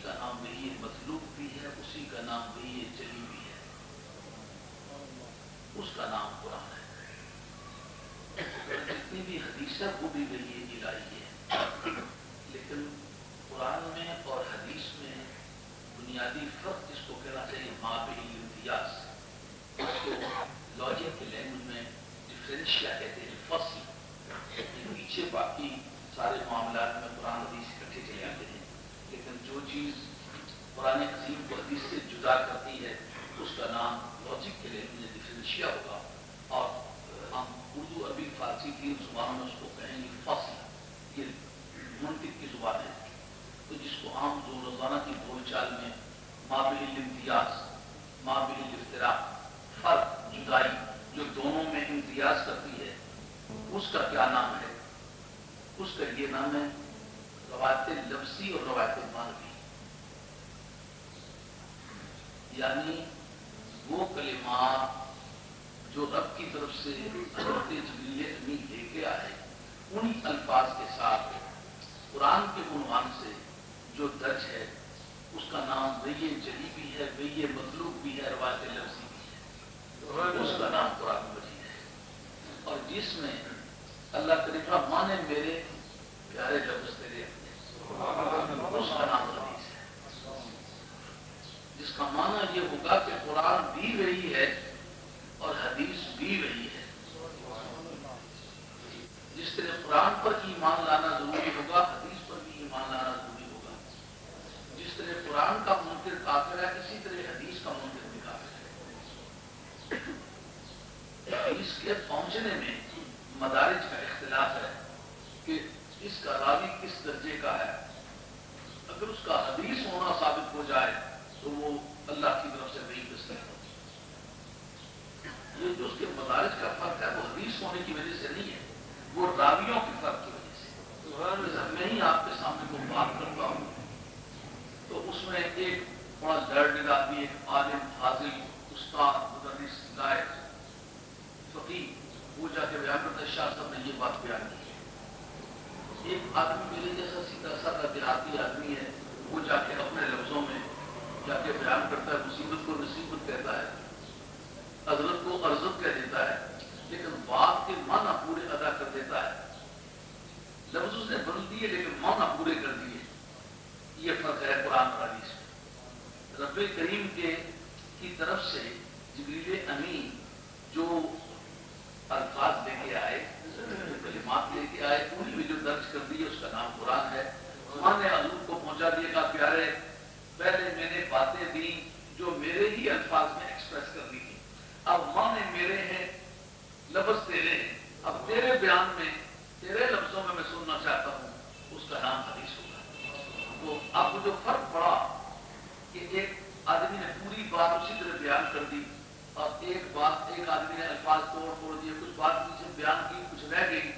کا نام وہی مطلوب بھی ہے، اسی کا نام وہی جلی بھی ہے، اس کا نام قرآن ہے۔ جتنی بھی حدیث ہے وہ بھی وہی الہی ہے، لیکن قرآن میں اور حدیث میں بنیادی فرق جس کو کہنا چاہیے مابعی الامتیاز، اس کو لاجک کے لینگویج میں ڈفرینشیا کہتے ہیں، فصل۔ پیچھے باقی سارے معاملات میں قرآن حدیث اکٹھے چلے آتے ہیں، لیکن جو چیز قرآن عظیم کو حدیث سے جدا کرتی ہے اس کا نام لاجک کے لینگویج میں ڈفرینشیا ہوگا، اور ہم اردو عربی فارسی تین زبانوں میں اس کو کہیں گے فصل۔ یہ منطق کی زبان ہے، تو جس کو عام روزانہ کی بول چال میں مابعی الامتیاز، مابعی الافتراق، فرق، جدائی جو دونوں میں امتیاز کرتی ہے، اس کا کیا نام ہے؟ اس کا یہ نام ہے روایت لفظی اور روایت معنوی، یعنی وہ کلمات جو رب کی طرف سے حضرت جبریل امین لے کے آئے، انہی الفاظ کے ساتھ قرآن کے عنوان سے جو درج ہے اس کا نام وہی جلی بھی ہے، وہی مطلوب بھی ہے، روایت لفظی بھی ہے، اس کا نام قرآن مجید ہے۔ اور جس میں اللہ کریم مانے میرے پیارے لفظ تیرے اپنے، اس کا نام حدیث ہے، جس کا معنی یہ ہوگا کہ قرآن بھی وہی ہے اور حدیث بھی وہی ہے۔ جس طرح قرآن پر ایمان لانا ضروری ہوگا، حدیث پر بھی ایمان لانا ضروری ہوگا۔ جس طرح قرآن کا منکر کافر ہے، اسی طرح حدیث کا منکر بھی کافر ہے۔ حدیث کے پہنچنے میں مدارج کا اختلاف ہے کہ اس کا راوی کس درجے کا ہے۔ اگر اس کا حدیث ہونا ثابت ہو جائے تو وہ اللہ کی طرف سے وہی تسلیم ہوتی ہے۔ یہ جو اس کے مدارج کا فرق ہے وہ حدیث ہونے کی وجہ سے نہیں ہے، وہ راویوں کے فرق کی وجہ سے۔ میں ہی آپ کے سامنے کو بات کرتا ہوں تو اس میں ایک بڑا لرنڈ آدمی، ایک عالم، حاضر، استاد، مدرس، قائد، فقیہ، وہ جا کے بیان کرتا ہے شاہ صاحب نے یہ بات بیان کی۔ ایک آدمی میرے جیسا سیدھا سادہ دیہاتی آدمی ہے، وہ جا کے اپنے لفظوں میں جا کے بیان کرتا ہے، مصیبت کو نصیبت کہتا ہے، حضرت کو عرضت کہہ دیتا ہے، لیکن بات کے معنی پورے ادا کر دیتا ہے۔ لفظ اس نے بدل دیے لیکن معنی پورے کر دیے۔ یہ فرق ہے قرآن اور حدیث میں۔ رب کریم کی طرف سے جبریل امین جو الفاظ لے کے آئے، کلمات لے کے آئے، انہیں میں جو درج کر دیے اس کا نام قرآن ہے۔ وہاں نے حضور کو پہنچا دیے گا پیارے، پہلے میں نے باتیں دی جو میرے ہی الفاظ میں ایکسپریس کرنی تھی، اب معنی میرے ہیں، لفظ تیرے ہیں، اب تیرے بیان میں تیرے لفظوں میں سننا چاہتا ہوں، اس کا نام حدیث ہوگا۔ تو اب جو فرق پڑا کہ ایک آدمی نے پوری بات اسی طرح بیان کر دی، اور ایک آدمی نے الفاظ توڑ دیے، کچھ بات پیچھے بیان کی، کچھ رہ گئی،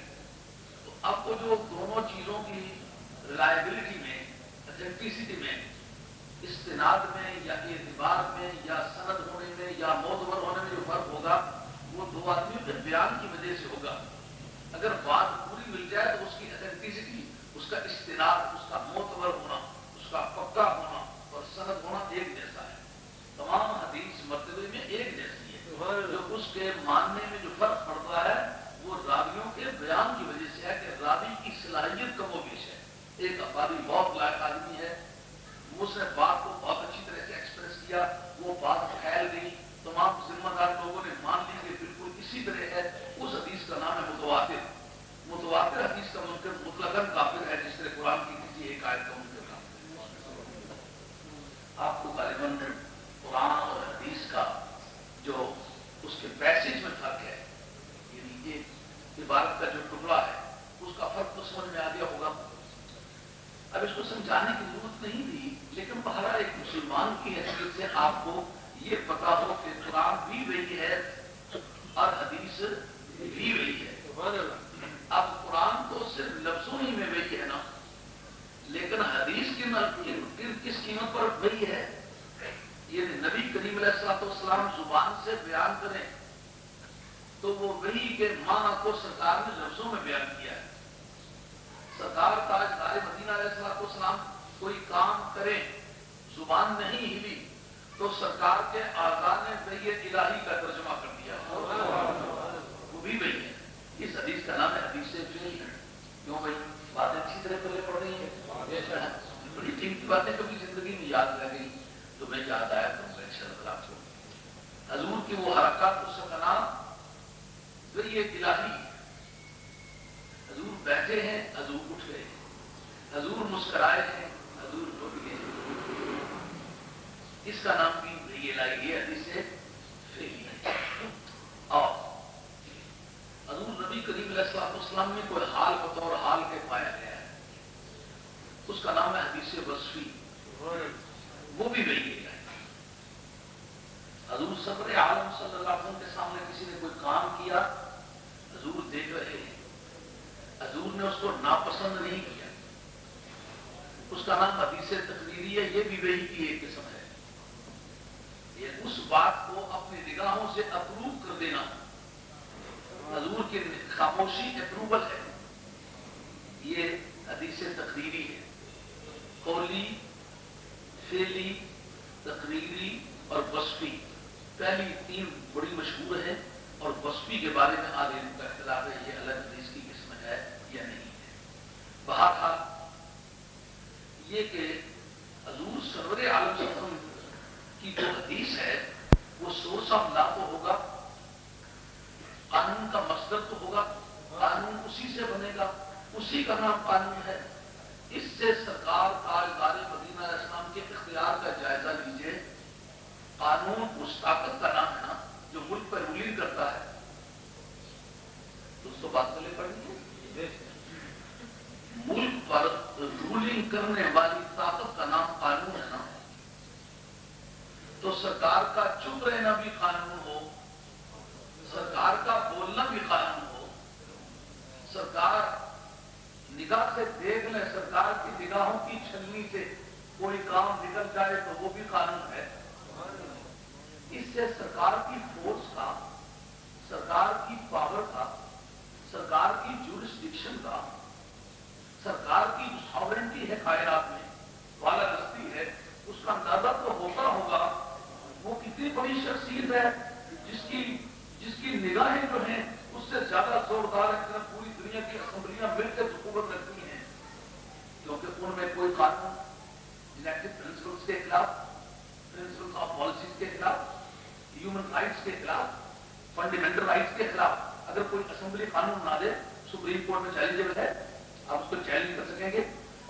تو اب وہ جو دونوں چیزوں کی ریلائبلٹی میں، اتھینٹسٹی میں، استناد میں یا اعتبار میں یا سند ہونے میں یا معتبر ہونے میں جو فرق ہوگا وہ دو آدمیوں کے بیان کی وجہ سے ہوگا۔ اگر بات پوری مل جائے تو اس کی اتھینٹسٹی، اس کا استناد، اس کا معتبر ہونا، اس کا پکا ہونا اور سند ہونا ایک جیسا ہے۔ تمام حدیث مرتبے میں ایک جیسی ہے، جو اس کے ماننے میں جو فرق پڑتا ہے وہ راویوں کے بیان کی وجہ سے ہے کہ راوی کی صلاحیت کم و بیش ہے۔ ایک آدمی بہت لائق آدمی ہے، اس نے بات کو بہت اچھی طرح سے ایکسپریس کیا، وہ بات پھیل گئی، تمام ذمہ دار لوگوں نے مان لی کہ بالکل اسی طرح ہے، اس حدیث کا نام ہے متواتر۔ متواتر حدیث کا منکر مطلقاً کافر ہے، جس طرح قرآن کی کسی ایک آیت کا منکر کافر ہے۔ آپ کو غالباً قرآن اور حدیث کا جو اس کے پیسج میں فرق ہے، یعنی ایک عبارت کا جو ٹکڑا ہے اس کا فرق تو سمجھ میں آ گیا ہوگا۔ اب اس کو سمجھانے کی ضرورت نہیں تھی، لیکن بہرحال ایک مسلمان کی حیثیت سے آپ کو یہ پتا ہو کہ قرآن بھی وہی ہے اور حدیث بھی وہی ہے۔ اب قرآن تو صرف لفظوں ہی میں وہی ہے نا، لیکن حدیث کس قیمت پر وہی ہے؟ یہ نبی کریم علیہ السلام زبان سے بیان کریں تو وہ وہی کے معنی کو سرکار نے لفظوں میں بیان کیا ہے۔ سرکار تاجدار مدینہ علیہ السلام کوئی کام کرے زبان نہیں ہلی تو سرکار کے آزاد نے وحی الہی کا ترجمہ کر دیا، وہ بھی وہی ہے۔ اس حدیث کا نام ہے حدیث فعل۔ کیوں بھائی باتیں اچھی طرح پہلے پڑھ رہی ہیں؟ بڑی قیمتی باتیں کبھی زندگی میں یاد رہ گئی تو میں یاد آیا کروں گا انشاءاللہ آپ کو۔ حضور کی وہ حرکات، اس کا نام وحی الہی۔ حضور بیٹھے ہیں، حضور اٹھ گئے، حضور مسکرائے ہیں، حضور ٹوٹ گئے، اس کا نام بھی وحی الہی ہے، حدیث فعلی ہے۔ اور حضور نبی کریم علیہ السلام میں کوئی حال بطور حال کے پایا گیا ہے، اس کا نام ہے حدیث وصفی، وہ بھی وحی الہی ہے۔ حضور صدر عالم صلی اللہ علیہ وسلم کے سامنے کسی نے کوئی کام کیا، حضور دیکھ رہے ہیں، حضور نے اس کو ناپسند نہیں کیا، اس کا نام حدیث تقریری ہے، یہ بھی وحی کی ایک قسم ہے۔ یہ اس بات کو اپنی نگاہوں سے اپروو کر دینا، حضور کی خاموشی اپروول ہے، یہ حدیث تقریری ہے۔ قولی، فعلی، تقریری اور وصفی، پہلی تین بڑی مشہور ہے، اور وصفی کے بارے میں آج علم کا اختلاف ہے، یہ الگ حدیث کی قسم ہے یا نہیں ہے۔ بہرحال یہ کہ حضور سرور عالم صلی اللہ علیہ وسلم کی جو حدیث ہے وہ سورس آف لا تو ہوگا، قانون کا مصدر تو ہوگا، قانون اسی سے بنے گا، اسی کا نام قانون ہے۔ اس سے سرکار تاجدار مدینہ علیہ السلام کے اختیار کا جائزہ لیجئے۔ قانون اس طاقت کا نام ہے نا جو ملک پر رولنگ کرتا ہے، دوستوں بات کو لے پڑھیں، ملک پر رولنگ کرنے والی طاقت کا نام قانون ہے نا، تو سرکار کا چپ رہنا بھی قانون ہو، سرکار کا بولنا بھی قانون ہو، سرکار نگاہ سے دیکھ لیں، سرکار کی نگاہوں کی چھلنی سے کوئی کام نکل جائے تو وہ بھی قانون ہے۔ اس سے سرکار کی فورس کا، سرکار کی پاور کا، سرکار کی جورسڈکشن کا، سرکار کی جو ساورنٹی ہے کائنات میں، والا دستی ہے، اس کا اندازہ تو ہوتا ہوگا وہ کتنی بڑی شخصیت ہے جس کی نگاہیں جو ہیں اس سے زیادہ زوردار ہے، پوری دنیا کی اسمبلیاں مل کر حکومت رکھتی ہیں، کیونکہ ان میں کوئی قانون انیکٹڈ پرنسپلس کے خلاف، پرنسپلس آف پالیسیز کے خلاف، ہیومن رائٹس کے خلاف، فنڈامنٹل رائٹس کے خلاف اگر کوئی اسمبلی قانون نہ دے، سپریم کورٹ میں چیلنجبل ہے، آپ اس کو چیلنج نہیں کر سکیں گے۔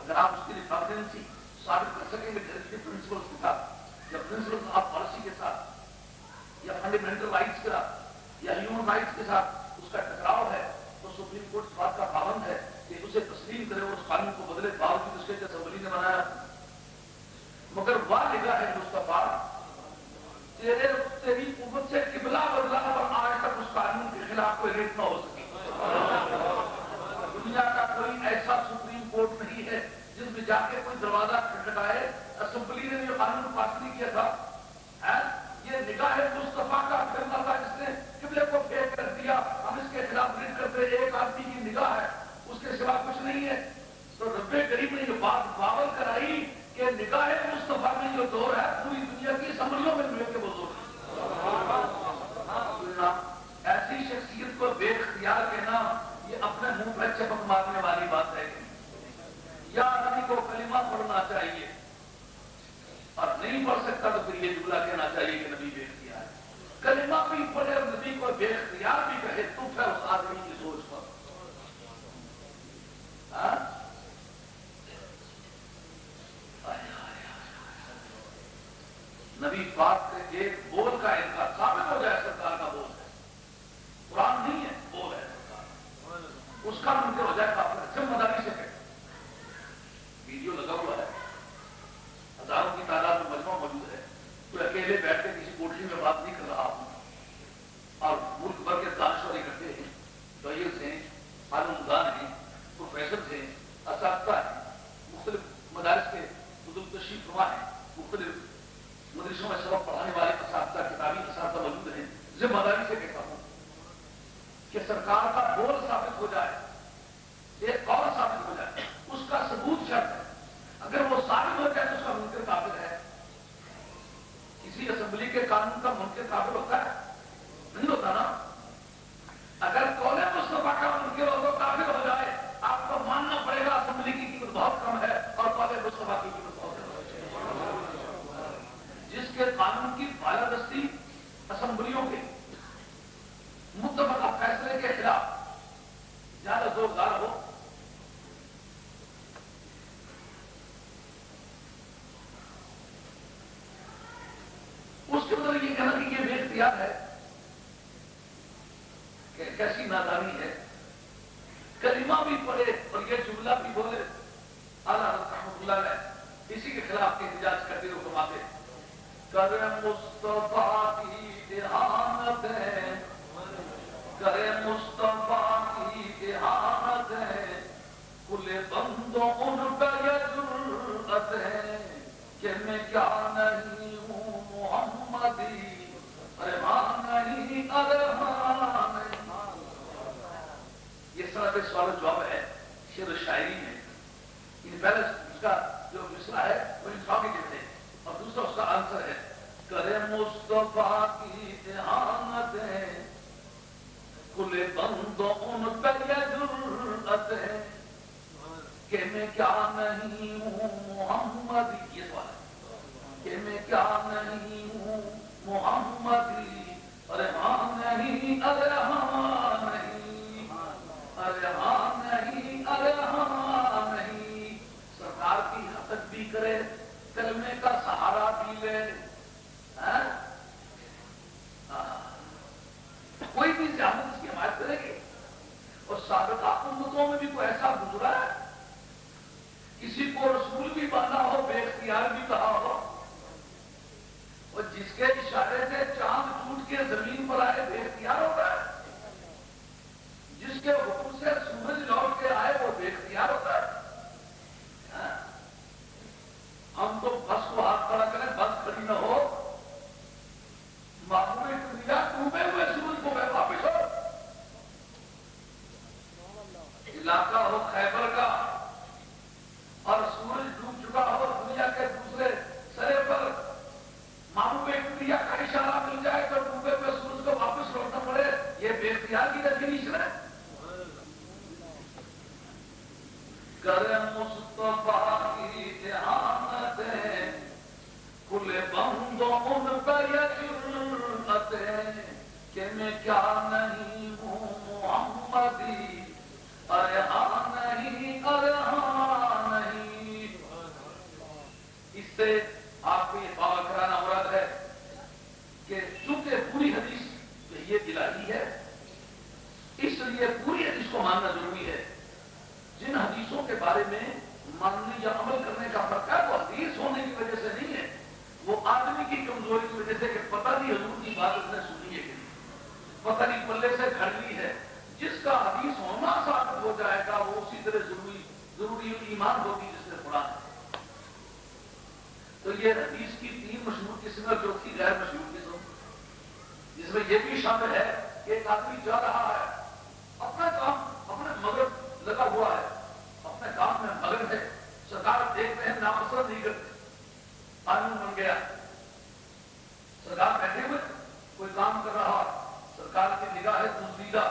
اگر آپ اس کی ریفرنسی ثابت کر سکیں گے پرنسپلس کے ساتھ، یا پرنسپلس آف پالیسی کے ساتھ، یا فنڈامنٹل رائٹس کے ساتھ، یا ہیومن رائٹس کے ساتھ اس کا ٹکراؤ ہے، تو سپریم کورٹ اس بات کا پابند ہے کہ اسے تسلیم کرے اور اس قانون کو بدلے، باوجود اس کے اسمبلی نے بنایا۔ مگر وہ نگاہ ہے مصطفیٰ، تیری قوت سے قبلہ بدلا اور آج تک اس قانون کے خلاف کوئی ریٹ نہ ہو سکی۔ دنیا کا کوئی ایسا سپریم کورٹ نہیں ہے جس میں جا کے کوئی دروازہ کھٹکھٹائے، اسمبلی نے جو قانون پاس نہیں کیا تھا، یہ نگاہ مصطفیٰ کا پھرنا تھا جس نے قبلے کو پھیر کر دیا، ہم اس کے خلاف ریٹ کرتے، ایک آدمی کی نگاہ ہے، اس کے سوا کچھ نہیں ہے۔ تو رب کریم نے یہ بات باور کرائی کہ نگاہ مصطفیٰ میں جو دور ہے پوری دنیا کی اسمبلیوں میں مل کے وہ دور ہے۔ ایسی شخصیت کو بے اختیار کہنا یہ اپنے منہ پر چپک مارنے والی بات ہے۔ یا نبی کو کلمہ پڑھنا چاہیے، اور نہیں پڑھ سکتا تو پھر یہ جملہ کہنا چاہیے کہ نبی بے اختیار ہے۔ کلمہ بھی پڑھے اور نبی کو بے اختیار بھی کہے تو پھر اس آدمی کی سوچ پر نبی پاک کے ایک بول کا انکار ثابت ہو جائے سرکار کا بول ہے، قرآن نہیں ہے، بول ہے سرکار، اس کا منکر ہو جائے کافر ہے، ذمہ داری سے کہے۔ ویڈیو لگا ہوا ہے، ہزاروں کی تعداد میں مجمع موجود ہے، کوئی اکیلے بیٹھ کے کسی کوٹری میں بات نہیں کر رہا ہوں، اور ملک بھر کے دانشور اکٹھے ہیں، ڈائرز ہیں، معلومدان ہیں، پروفیسر ہیں، اساتذہ ہیں، مختلف مدارس کے بزرگ تشریف فرما ہیں، مختلف مدرسوں میں سبق پڑھانے والے اساتذہ، کتابی اساتذہ موجود ہیں۔ ذمہ داری سے کہتا ہوں کہ سرکار کا بول ثابت ہو جائے، ایک قول ثابت ہو جائے، اس کا ثبوت شرط ہے۔ اگر وہ ثابت ہو جائے تو اس کا منکر کافر ہے، کے قانون کا منکر کافر ہوتا ہے؟ نہیں ہوتا نا. اگر قول مصطفیٰ کا منکر ہو تو کافر ہو جائے. آپ کو ماننا پڑے گا اسمبلی کی قیمت بہت کم ہے اور قول مصطفیٰ کی قیمت بہت ہے. جس کے قانون کی بالادستی اسمبلیوں کے متفقہ فیصلے کے خلاف زیادہ زوردار ہو، اس کے اندر یہ کہنا کہ یہ بے اختیار ہے کہ کیسی نادانی ہے. کلمہ بھی پڑھے اور یہ جملہ بھی بولے. اعلیٰ حضرت رحمۃ اللہ علیہ اسی کے خلاف احتجاج کرتے ہوئے فرماتے کرے مصطفیٰ کی اہانت ہے، کرے مصطفیٰ کی اہانت ہے، کھلے بندوں ان پہ یہ جرأت ہے کہ میں کیا نہیں ہوں محمدی، ارے ہاں نہیں، ارے ہاں نہیں. یہ سب سوال و جواب ہے شعر و شاعری میں. پہلے اس کا جو مصرع ہے وہ انٹروگیٹو ہے اور دوسرا اس کا آنسر ہے کرے مصطفیٰ کی اہانت ہے، کھلے بندوں ان پہ یہ جرأت ہے کہ میں کیا نہیں ہوں محمدی. یہ سوال ہے کہ میں کیا نہیں ہوں محمدی، ارے ہاں نہیں، ارے ہاں نہیں، ارے ہاں نہیں، ارے ہاں نہیں. سرکار کی حسد بھی کرے، کلمے کا سہارا بھی لے. کوئی بھی زیادہ اس کی حمایت کرے گی. اور سابقہ امتوں میں بھی کوئی ایسا گزرا ہے کسی کو رسول بھی بنا ہو، بے اختیار بھی کہا ہو، اور جس کے اشارے سے چاند ٹوٹ کے زمین پر آئے بے اختیار ہوتا ہے، جس کے حکم سے سورج لوٹ کے آئے وہ بے اختیار ہوتا ہے. ہم تو بس کو ہاتھ کھڑا کریں، بس کھڑی نہ ہو، معمول دنیا ڈوبے ہوئے سورج کو میں واپس ہو. علاقہ ہو خیبر کا اور سورج ڈوب چکا ہو دنیا کے دوسرے سرے پر، معمول دنیا کا اشارہ مل جائے تو ڈوبے ہوئے سورج کو واپس لوٹنا پڑے. یہ بے اختیار کی ڈیفینیشن ہے. کرے مصطفیٰ کی اہانت ہے، کھلے بندوں ان پہ یہ جرأت ہے کہ میں کیا نہیں ہوں محمدی، ارے ہاں نہیں، ارے ہاں نہیں. اس سے آپ کو یہ دعویٰ کرانا مراد ہے کہ چونکہ پوری حدیث یہ الہی ہے، اس لیے پوری حدیث کو ماننا ضروری ہے. جن حدیثوں کے بارے میں ماننے یا عمل کرنے کا فرق ہے وہ حدیث ہونے کی وجہ سے نہیں ہے، وہ آدمی کی کمزوری کی وجہ سے کہ پتہ نہیں حضور کی بات اس نے سنی ہے کہ نہیں، پتہ نہیں پلے سے کھڑ لی ہے. جس کا حدیث ہونا ثابت ہو جائے گا وہ اسی طرح ضروری ایمان ہوگی جس نے پڑھا ہے. تو یہ حدیث کی 3 مشہور قسم اور چوتھی غیر مشہور قسم، جس میں یہ بھی شامل ہے کہ ایک آدمی جا رہا ہے، اپنا کام اپنے مغرب لگا ہوا ہے، اپنے کام میں مگن ہے، سرکار دیکھتے ہیں ناپسند نہیں کرتے، قانون بن گیا. سرکار بیٹھے ہوئے کوئی کام کر رہا، سرکار کی نگاہ دوسریدہ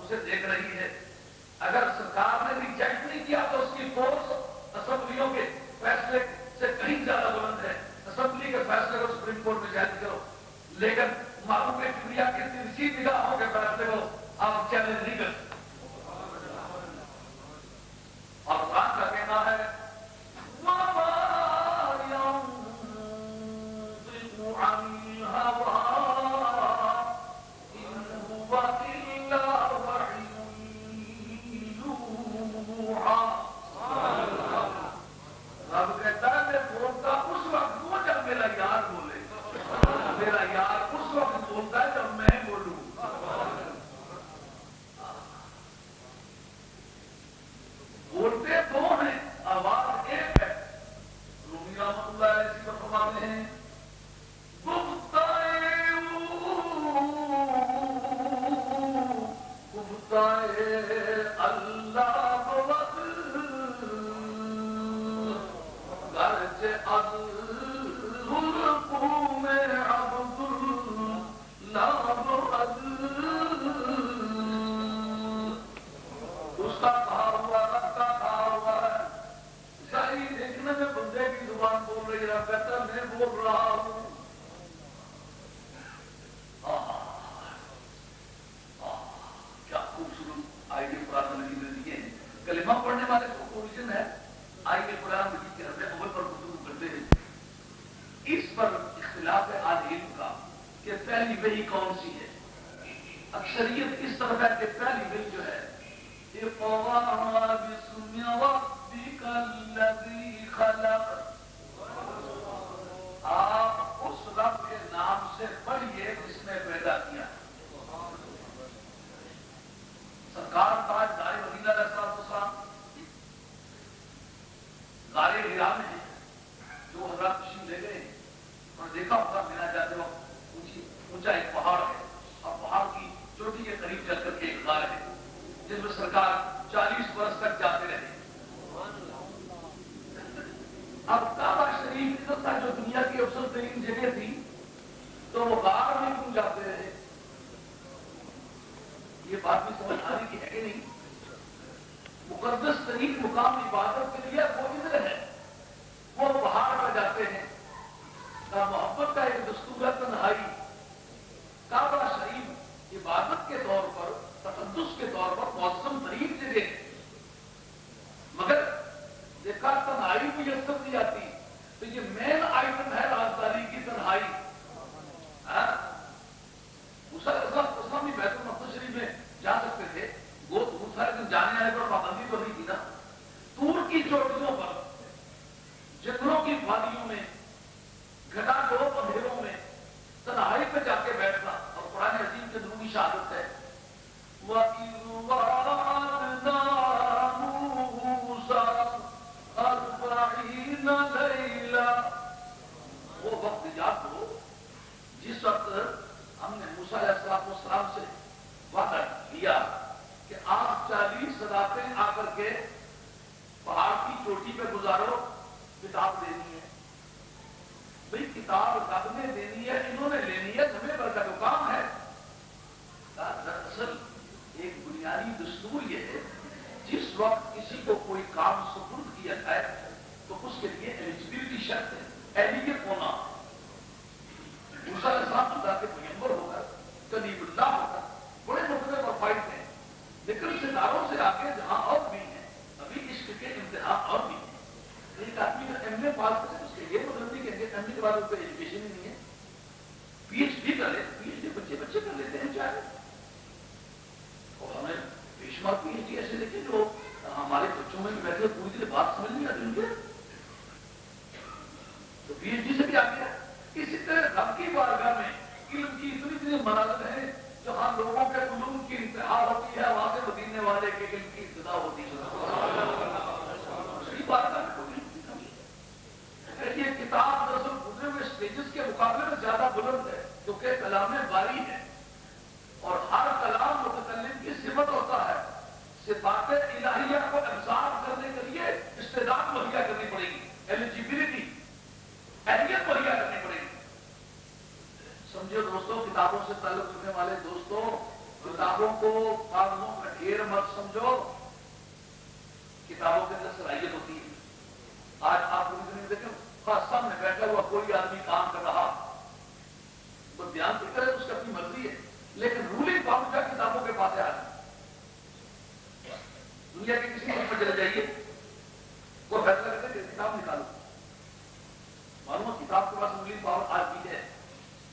اسے دیکھ رہی ہے. اگر سرکار نے ریجیکٹ نہیں کیا تو اس کی فورس اسمبلیوں کے فیصلے سے کہیں زیادہ بلند ہے. اسمبلی کے فیصلے کو سپریم کورٹ میں جائز کرو، لیکن معلوم کبریا کی ترسی نگاہوں کے فیصلے کو آپ چیلنج نہیں کر سکتے. اور قرآن کا کہنا ہے رب کہتا ہے میں بولتا اس وقت وہ جب میرا یار بولے، میرا یار اس وقت بولتا ہے جب میں بولوں. بولتے دو ہیں، آواز ایک ہے. رومی رحمۃ اللہ علیہ اسی پر فرماتے ہیں اللہ گرچہ میں عبد پر اختلاف ہے اہل علم کا کہ پہلی وحی کون سی ہے. اکثریت اس طرح ہے کہ پہلی وحی جو ہے اقرأ باسم ربک الذی خلق، آپ اس رب کے نام سے پڑھیے جس نے پیدا کیا. سرکار تاجدار مدینہ علیہ السلام غار حرا میں ہیں، جو حضرات تشریف لے گئے اور دیکھا ہوگا مینا جاتے وقت اونچا ایک پہاڑ ہے اور پہاڑ کی چوٹی کے قریب چل کر کے ایک غار ہے جس میں سرکار 40 برس تک جاتے رہے. اب کعبہ شریف جو دنیا کی افضل ترین جگہ تھی تو وہ غار میں کیوں جاتے رہے؟ یہ بات بھی سمجھ آنے کی ہے کہ نہیں؟ مقدس ترین مقام عبادت کے لیے وہ ادھر ہے، وہ پہاڑ پر جاتے ہیں. محبت کا ایک دستور ہے تنہائی. کعبہ شریف عبادت کے طور پر، تقدس کے طور پر معظم ترین جگہ ہے، مگر دیکھا تنہائی میسر نہیں آتی. تو یہ مین آئٹم ہے رازداری کی تنہائی. اسلام بھی بیت المقدس شریف میں جا سکتے تھے، وہ دور تھا لیکن جانے آنے پر پابندی تو نہیں تھی نا. دور کی چوٹیوں پر، جنگلوں کی وادیوں میں، گھٹا ڈوب اندھیروں میں تنہائی پہ جا کے بیٹھنا. اور قرآن عظیم کے درود کی شہادت ہے وَإِذْ وَعَدْنَا مُوسَىٰ 40 لَيْلًا. وہ وقت یاد ہو جس وقت ہم نے موسیٰ علیہ السلام سے وعدہ کیا کہ آپ 40 راتیں آ کر کے پہاڑ کی چوٹی پہ گزارو، کتاب دینی ہے. بھئی کتاب رب نے دینی ہے، انہوں نے لینی ہے، ہمیں برکت و کام ہے. دراصل ایک بنیادی دستور یہ ہے جس وقت کسی کو کوئی کام سپرد کیا جائے تو اس کے لیے ایلیجبلٹی شرط ہے، اہلیت ہونا. موسیٰ علیہ السلام اللہ کے پیغمبر ہو کر، کلیم اللہ ہو کر بڑے مختلف اور فائد ہیں، لیکن ستاروں سے آگے جہاں اور بھی ہیں، ابھی عشق کے امتحان اور بھی ہیں. ایک آدمی کا ایم اے پاس کرے اس کے یہ مطلب نہیں کہ ایم اے کے بعد اس کو ایجوکیشن ہی نہیں ہے. پی ایچ ڈی کر لے، پی ایچ ڈی بچے کر لیتے ہیں چاہے. اور ہمیں بے شمار پی ایچ ڈی ایسے دیکھیں جو ہمارے بچوں میں بھی بیٹھے پوری طرح بات سمجھ نہیں آتی ان کے، تو پی ایچ ڈی سے بھی آ گیا. اسی طرح رب کی بارگاہ میں علم کی اتنی منازل ہے جہاں لوگوں کے علوم کی انتہا ہوتی ہے، وہاں سے مدینے والے کے علم کی ابتدا ہوتی ہے. یہ کتاب دراصل گزرے ہوئے اسٹیجز کے مقابلے میں زیادہ بلند ہے کیونکہ کلام باری ہے اور ہر کلام متکلم کی صفت ہوتا ہے. صفات الہیہ کو ابزارو کرنے کے لیے استعداد مہیا کرنی پڑے گی، ایلیجبلٹی، اہلیت مہیا کرنی پڑے گی. سمجھو دوستوں، کتابوں سے تعلق رکھنے والے دوستوں، کتابوں کو کاغذوں کا ڈھیر مت سمجھو. کتابوں کے اندر صلاحیت ہوتی ہے. آج آپ پوری دیکھیں سامنے بیٹھا ہوا کوئی آدمی کام کر رہا تو دھیان تو کرے، اس کی اپنی مرضی ہے، لیکن رولنگ پاور کا کتابوں کے پاس ہے. آج دنیا کے کسی ملک میں چلے جائیے، وہ فیصلہ کرتے کہ کتاب نکالو. معلوم کتاب کے پاس رولنگ پاور آج بھی ہے.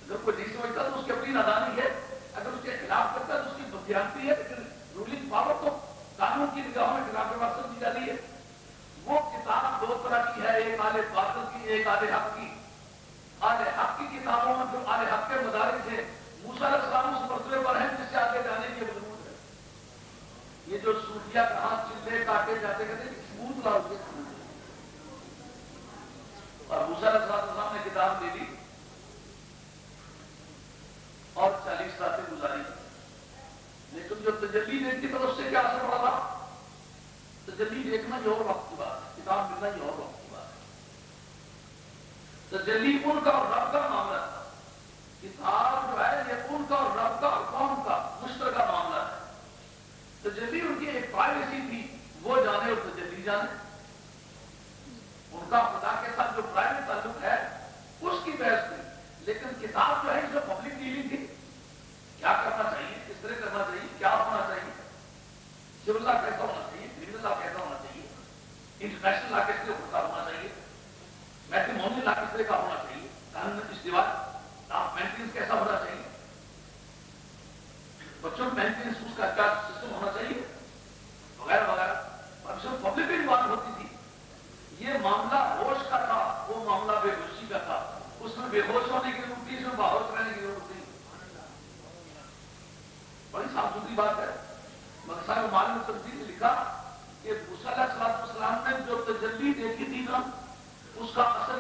اگر کوئی نہیں سمجھتا تو اس کی اپنی نادانی ہے، اگر اس کے خلاف کرتا ہے تو اس کی بددھیانتی ہے، لیکن رولنگ پاور تو قانون کی نگاہوں میں کتاب کے پاس سمجھی جاتی ہے. وہ کتاب دو طرح کی ہے، ایک آل باطل کی، ایک آل حق کی. آل حق کی کتابوں میں جو آل حق کے مدارج ہیں، موسیٰ علیہ السلام اس مرتبے پر ہیں جس سے آگے جانے کی ضرورت ہے. یہ جو صوفیہ کہاں چلے کاٹے جاتے کہتے ہیں ثبوت لاؤ کے، اور موسیٰ علیہ السلام نے کتاب دے دی اور 40 راتیں گزاری. لیکن جو تجلی دیکھتی پر اس سے کیا اثر پڑا تھا؟ تجلی دیکھنا یہ اور وقت کی بات ہے، کتاب ملنا یہ اور وقت کی بات ہے. تجلی ان کا اور رب کا معاملہ ہے. کتاب جو ہے یہ ان کا اور رب کا اور قوم کا مشترکہ معاملہ ہے. تجلی ان کی ایک پرائیویسی تھی، وہ جانے اور تجلی جانے. ان کا خدا کے ساتھ جو پرائیویٹ تعلق ہے اس کی بحث تھی، لیکن کتاب جو ہے اس میں پبلک ڈیلنگ تھی. کیا کرنا چاہیے، کس طرح کرنا چاہیے، کیا ہونا چاہیے، سول لا کیسا ہونا چاہیے، کریمنل لا کیسا ہونا چاہیے، انٹرنیشنل لا کس طرح ہونا چاہیے، میٹریمونیل لا کس طرح کا ہونا چاہیے،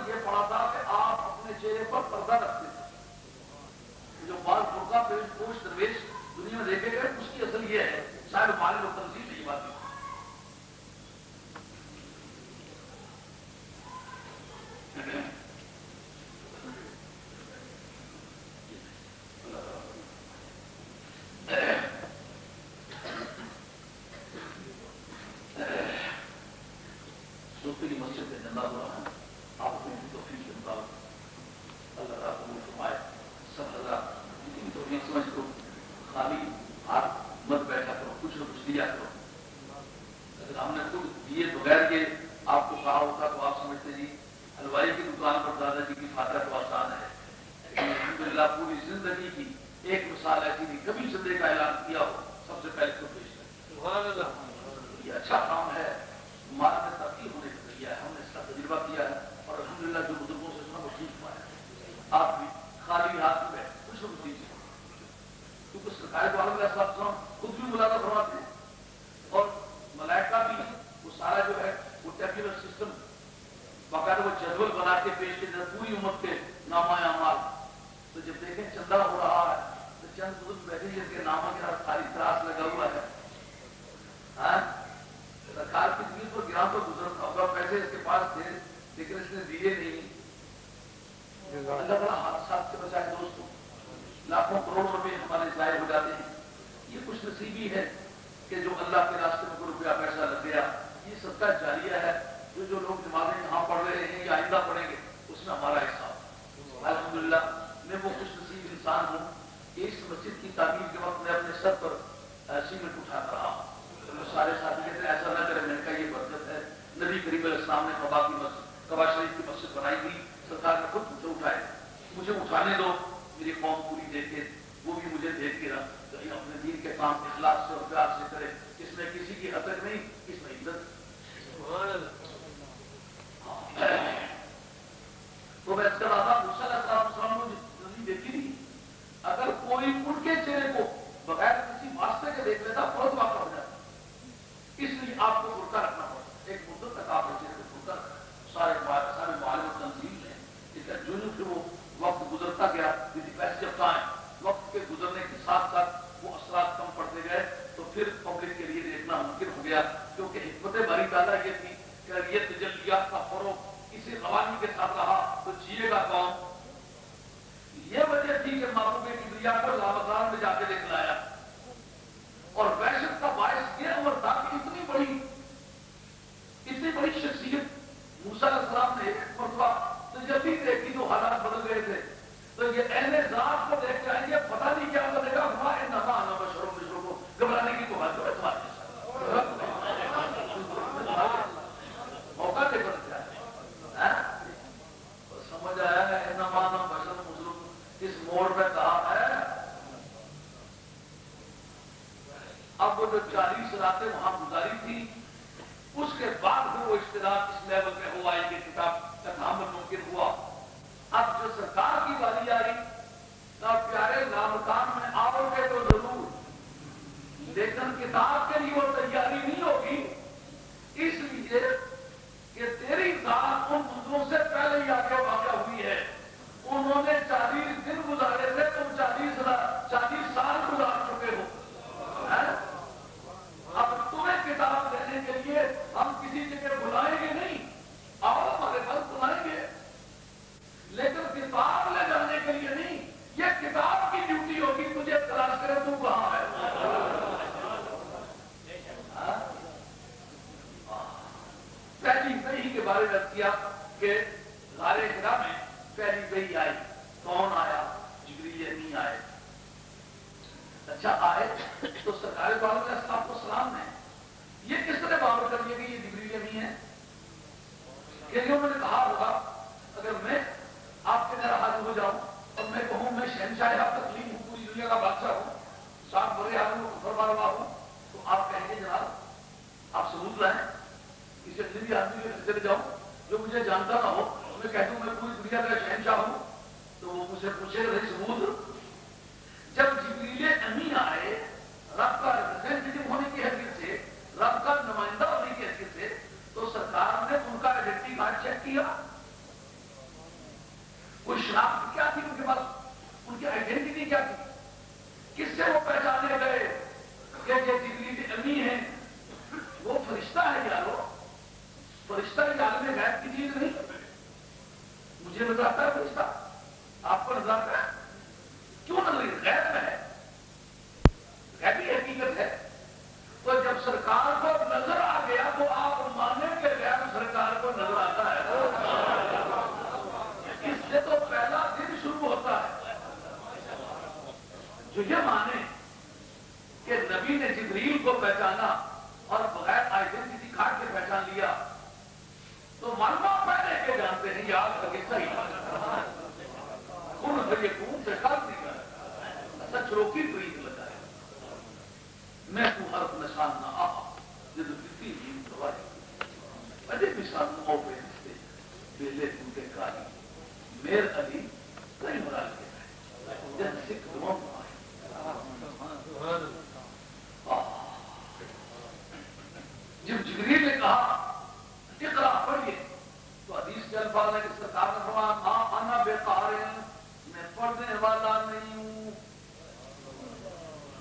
یہ پڑا تھا کہ آپ اپنے چہرے پر پردہ رکھتے تھے. جو بال برقع پوش درویش دنیا میں دیکھے گئے اس کی اصل یہ ہے. شاید ہمارے لوگ تنظیم نہیں بات کی. مسجد میں زندہ ہو رہا ہوں. آپ اپنی توفیق کے مطابق اللہ تعالیٰ قبول فرمائے. سب حضرات اتنی توفیق سمجھ کرو، خالی ہاتھ مت بیٹھا کرو، کچھ نہ کچھ دیا کرو. اگر ہم نے خود دیے بغیر کے آپ کو کہا ہوتا تو آپ سمجھتے جی حلوائی کی دکان پر دادا جی کی فاتحہ تو آسان ہے. لیکن الحمدللہ پوری زندگی کی ایک مثال ایسی نہیں کبھی صدقے کا اعلان کیا ہو سب سے پہلے تو پیش کریں. یہ اچھا کام ہے. ہمارا میں تبدیل ہونے کا ذریعہ ہے. ہم نے اس کا تجربہ کیا ہے اور الحمدللہ جو بزرگوں سے سنا وہ ٹھیک ہوا ہے. آپ بھی خالی ہاتھ میں کچھ نہ کچھ دیجیے کیونکہ سرکار والوں کے ساتھ خود بھی ملاقات فرماتے ہیں اور ملائکہ بھی وہ سارا جو ہے وہ ٹیبولر سسٹم باقاعدہ وہ جدول بنا کے پیش کے پوری امت کے نامہ اعمال. تو جب دیکھیں چندہ ہو رہا ہے تو چند بزرگ بیٹھے جن کے نامہ کے ساتھ خالی تراس لگا ہوا ہے. سرکار کی زمین پر گرا تو گزر ہوگا پیسے اس کے پاس تھے لیکن اس نے دیے نہیں. اللہ تعالیٰ حادثات سے بچائے دوستوں. لاکھوں کروڑ روپے ہمارے ضائع ہو جاتے ہیں. یہ خوش نصیبی ہے کہ جو اللہ کے راستے میں کوئی روپیہ پیسہ لگ گیا. یہ صدقہ جاریہ ہے. جو لوگ نمازیں یہاں پڑھ رہے ہیں یا آئندہ پڑھیں گے اس میں ہمارا حصہ. الحمدللہ میں وہ خوش نصیب انسان ہوں کہ اس مسجد کی تعمیر کے وقت میں اپنے سر پر سیمنٹ اٹھاتا رہا. سارے ساتھی کہتے ہیں ایسا نہ کرے. میں نے کہا یہ برکت ہے. نبی کریم علیہ السلام نے قبا شریف کی مسجد بنائی تھی. سرکار نے خود مجھے اٹھائے. مجھے اٹھانے دو. میری قوم پوری دیکھے وہ بھی مجھے دیکھ کے رہا تو اپنے دین کے کام اخلاص سے اور پیار سے کرے. اس میں کسی کی حقیقت نہیں، اس میں عزت. تو میں اس کا رہا السلام نے دیکھی نہیں. اگر کوئی ان کے چہرے کو بغیر کسی واسطے کے دیکھ لیتا بہت واقع ہو جاتا. اس لیے آپ کو برقع رکھنا پڑتا. ایک مدت تک آپ چہرے کو برقع رکھنا. سارے معلوم تنظیم ہے جو وہ وقت گزرتا گیا جب وقت کے گزرنے کے ساتھ ساتھ وہ اثرات کم پڑتے گئے تو پھر پبلک کے لیے دیکھنا ممکن ہو گیا. کیونکہ حکمت باری تعالیٰ یہ تھی کہ یہ تجلیات کا فروغ اسی روانی کے ساتھ رہا تو جیے گا کون. یہ وجہ تھی کہ محبوب کبریا کو لامکان میں جا کے دکھلایا. اور وحشت کا باعث یہ امر تھا کہ اتنی بڑی شخصیت موسیٰ علیہ السلام نے ایک مرتبہ تجلی دیکھی تو حالات بدل گئے تھے. تو یہ اہل ذات کو دیکھ جائیں گے پتہ نہیں کیا بنے گا. ہمارے نما آنا بشروں مشروں کو گھبرانے کی تو بات ہے. موقع دے کر کیا ہے سمجھ آیا ہے. نما آنا بشروں مشروں اس موڑ پہ کہا ہے. اب وہ جو 40 راتیں وہاں گزاری تھی اس کے بعد وہ اشتراک اس لیول میں ہوا کہ کتاب کا تعامل ممکن ہوا. اب جو سرکار کی باری آئی نہ پیارے لامکان میں آؤ گے تو ضرور لیکن کتاب کے لیے وہ تیاری نہیں ہوگی. اس لیے کہ تیری ذات ان بزرگوں سے پہلے ہی آگے واقع ہوئی ہے. انہوں نے 40 دن گزارے تھے تم 40 سال گزار چکے ہو. اب تمہیں کتاب دینے کے لیے ہم کسی جگہ بلائیں گے نہیں. آؤ ہمارے پاس بلائیں گے لیکن کتاب لے جانے کے لیے نہیں. یہ کتاب کی ڈیوٹی ہوگی تجھے تلاش کرے تو کہاں ہے. پہلی وحی کے بارے میں کیا کہ غار حرا میں پہلی وحی آئی. کون آیا؟ جبریل امین آئے. اچھا آئے تو سرکار والوں نے السلام نے یہ کس طرح باور کر لیا کہ یہ جبریل امین ہے. کہ انہوں نے کہا ہوگا اگر میں آپ کے طرح حاضر ہو جاؤں اور میں کہوں میں شہنشاہ آپ تسلیم ہوں پوری دنیا کا بادشاہ ہوں ساتھ بڑے آدمی کو فرما رہا ہوں تو آپ کہیں گے جناب آپ ثبوت لائیں. کسی اجنبی آدمی کے نظر جاؤں جو مجھے جانتا نہ ہو میں کہہ دوں میں پوری دنیا کا شہنشاہ ہوں تو وہ مجھے پوچھے گا نہیں ثبوت. جب جبریل امین آئے رب کا ریپرزینٹیٹو ہونے کی حیثیت سے رب کا نمائندہ ہونے کی حیثیت سے تو سرکار نے ان کا آئیڈینٹی کارڈ چیک کیا. وہ شناخت کیا تھی ان کے پاس؟ ان کی آئیڈینٹی کیا تھی؟ کس سے وہ پہچانے گئے کہ یہ جبریل امی ہیں؟ وہ فرشتہ ہے یارو، فرشتہ یہ عالم غیب کی چیز نہیں. مجھے نظر آتا ہے فرشتہ، آپ کو نظر آتا ہے؟ کیوں نظر؟ غیب ہے، غیبی حقیقت ہے. تو جب سرکار کو نظر آ گیا تو آپ مانیں کہ غیب سرکار کو نظر آتا ہے. اس سے تو پہلا دن شروع ہوتا ہے. جو یہ مانے کہ نبی نے جبریل کو پہچانا اور بغیر آئیڈینٹی کارڈ کے پہچان لیا تو مرنا پہلے کے جانتے ہیں یاد رکھے صحیح خون سے یہ خون سے کل نہیں کر سچ روکی پریت لگا ہے. میں تو حرف نشان نہ آ جب کسی بھی دوائی اجے مثال او پہ سے بیلے ان کے کاری میر علی کئی مرال کے ہے جن سکھ دعاؤں جب جبریل نے کہا اقرا پڑھیے تو حدیث کے الفاظ ہے کہ سرکار نے فرمایا ماں انا بے قارئ، میں پڑھنے والا نہیں ہوں.